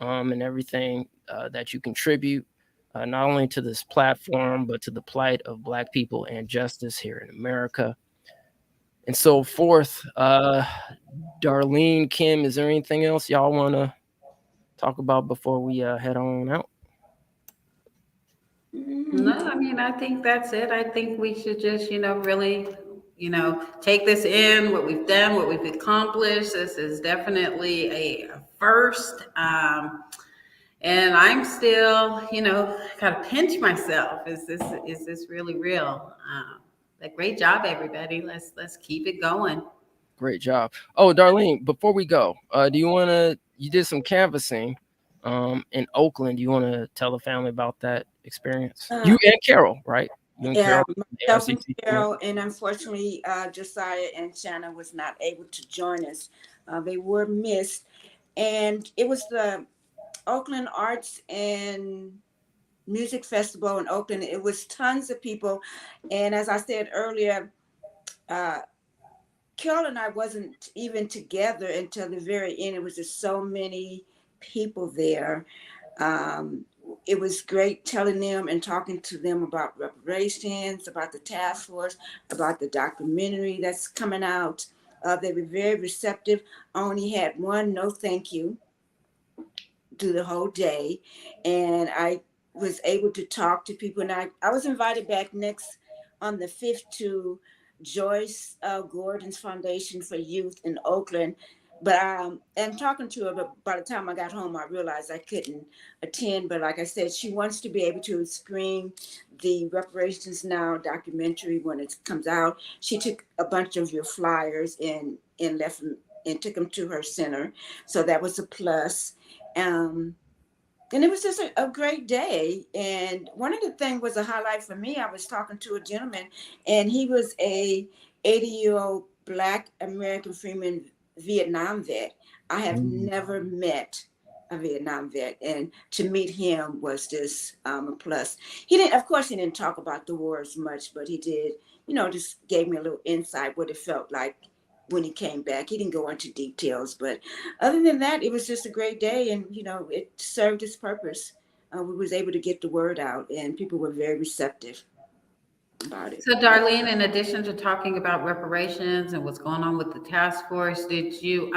L: and everything that you contribute, not only to this platform, but to the plight of Black people and justice here in America. And so forth. Darlene, Kim, is there anything else y'all want to talk about before we head on out?
M: No, I mean, I think that's it. I think we should just, you know, really, you know, take this in, what we've done, what we've accomplished. This is definitely a first. And I'm still, you know, kind of pinch myself. Is this really real? But great job, everybody. Let's keep it going.
L: Great job. Oh, Darlene, before we go, do you want to? You did some canvassing in Oakland. Do you want to tell the family about that experience? You and Carol, right? You and
N: Yeah,
L: Carol,
N: myself and Carol, and unfortunately, Josiah and Shanna was not able to join us. They were missed, and it was the Oakland Arts and Music Festival in Oakland. It was tons of people, and as I said earlier, Carol and I wasn't even together until the very end. It was just so many people there. It was great telling them and talking to them about reparations, about the task force, about the documentary that's coming out. They were very receptive. I only had one no thank you through the whole day. And I was able to talk to people. And I was invited back next on the 5th to Joyce Gordon's Foundation for Youth in Oakland. But and talking to her, but by the time I got home, I realized I couldn't attend. But like I said, she wants to be able to screen the Reparations Now documentary when it comes out. She took a bunch of your flyers and left them and took them to her center, so that was a plus. And it was just a great day. And one of the things was a highlight for me. I was talking to a gentleman, and he was a 80-year-old Black American Freedman Vietnam vet. I have never met a Vietnam vet, and to meet him was just a plus. He didn't, of course, he didn't talk about the war as much, but he did, just gave me a little insight what it felt like when he came back. He didn't go into details, but other than that, it was just a great day, and it served its purpose. We was able to get the word out, and people were very receptive about it.
M: So Darlene, in addition to talking about reparations and what's going on with the task force, did you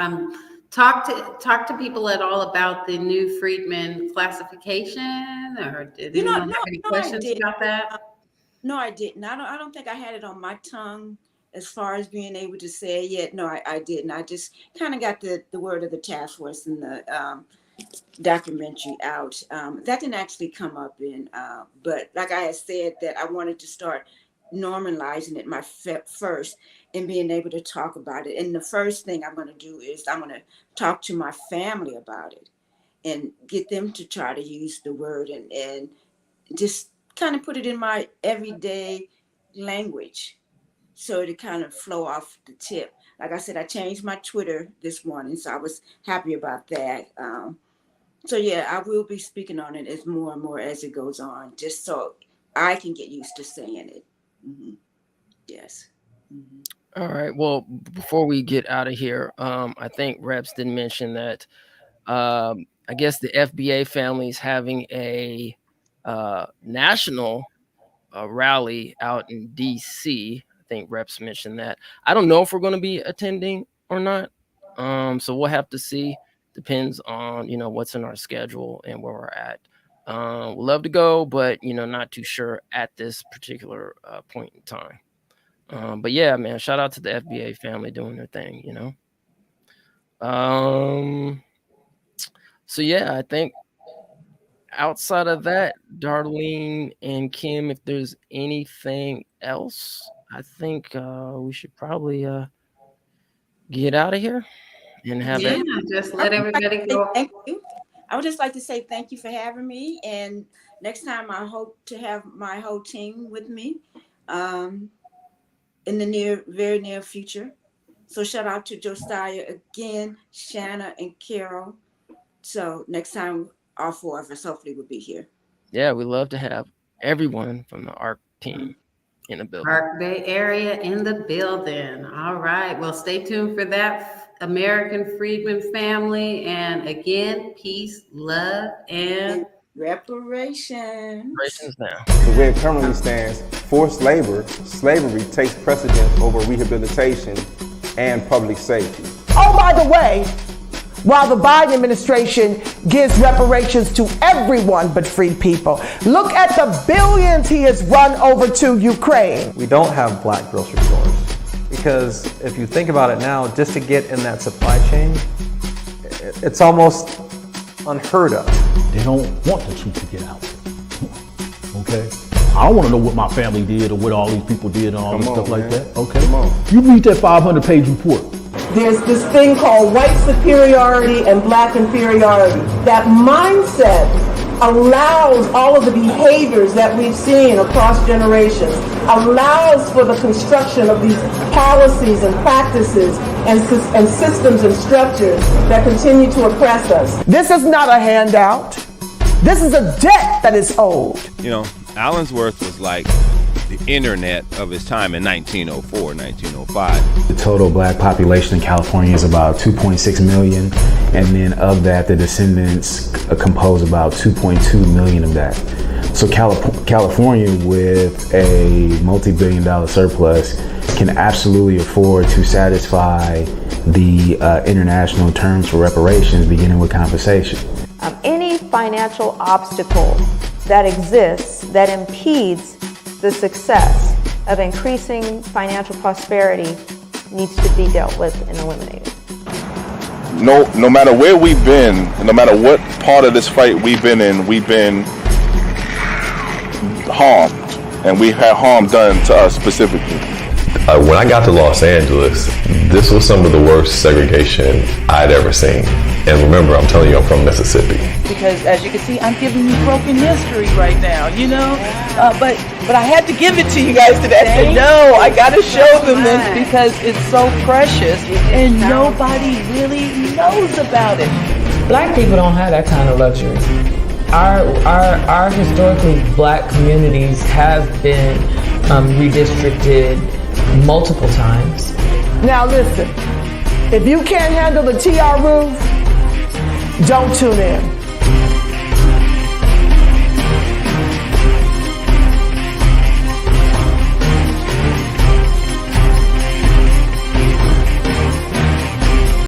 M: talk to people at all about the new Freedmen classification, or did anyone have any questions about that?
N: No, I didn't. I don't think I had it on my tongue as far as being able to say it yet. No, I didn't. I just kind of got the word of the task force and the documentary out. That didn't actually come up in, but like I had said, that I wanted to start normalizing it first and being able to talk about it. And the first thing I'm going to do is I'm going to talk to my family about it and get them to try to use the word and just kind of put it in my everyday language, so to kind of flow off the tip. Like I said, I changed my Twitter this morning, so I was happy about that. So yeah, I will be speaking on it as more and more as it goes on, just so I can get used to saying it. Mm-hmm. Yes. Mm-hmm.
L: All right. Well, before we get out of here, I think Reps did mention that I guess the FBA family is having a national rally out in DC. I think Reps mentioned that. I don't know if we're going to be attending or not. So we'll have to see. Depends on, what's in our schedule and where we're at. We'd love to go, but, not too sure at this particular point in time. But yeah, man, shout out to the FBA family doing their thing, So yeah, I think outside of that, Darlene and Kim, if there's anything else, I think we should probably get out of here and have
M: just let everybody go.
N: Thank you. I would just like to say thank you for having me, and next time I hope to have my whole team with me in the very near future. So shout out to Josiah again, Shanna, and Carol. So next time, all four of us hopefully will be here.
L: Yeah, we love to have everyone from the ARC team in the building.
M: ARC Bay area in the building. All right. Well, stay tuned for that, American Freedmen family. And again, peace, love, and
N: reparations.
L: Reparations now.
A: The way it currently stands, forced labor, slavery takes precedence over rehabilitation and public safety.
B: Oh, by the way, while the Biden administration gives reparations to everyone but free people, look at the billions he has run over to Ukraine.
C: We don't have black grocery stores because if you think about it now, just to get in that supply chain, it's almost unheard of.
D: They don't want the truth to get out. Okay? I don't want to know what my family did or what all these people did and all this stuff like that. Okay? You read that 500-page report.
B: There's this thing called white superiority and black inferiority. That mindset allows all of the behaviors that we've seen across generations, allows for the construction of these policies and practices and systems and structures that continue to oppress us. This is not a handout. This is a debt that is owed.
E: Allensworth was like the internet of his time in 1904, 1905.
F: The total black population in California is about 2.6 million, and then of that, the descendants compose about 2.2 million of that. So California, with a multi-billion-dollar surplus, can absolutely afford to satisfy the international terms for reparations, beginning with compensation.
G: Any financial obstacle that exists that impedes the success of increasing financial prosperity needs to be dealt with and eliminated.
H: no matter where we've been, no matter what part of this fight we've been in, we've been harmed, and we've had harm done to us specifically.
I: When I got to Los Angeles, this was some of the worst segregation I'd ever seen. And remember, I'm telling you, I'm from Mississippi.
J: Because as you can see, I'm giving you broken history right now, you know? But I had to give it to you guys today. I said, no, I got to show them this because it's so precious and nobody really knows about it.
K: Black people don't have that kind of luxury. Our historically black communities have been redistricted multiple times.
B: Now listen, if you can't handle the TR roof, don't tune in.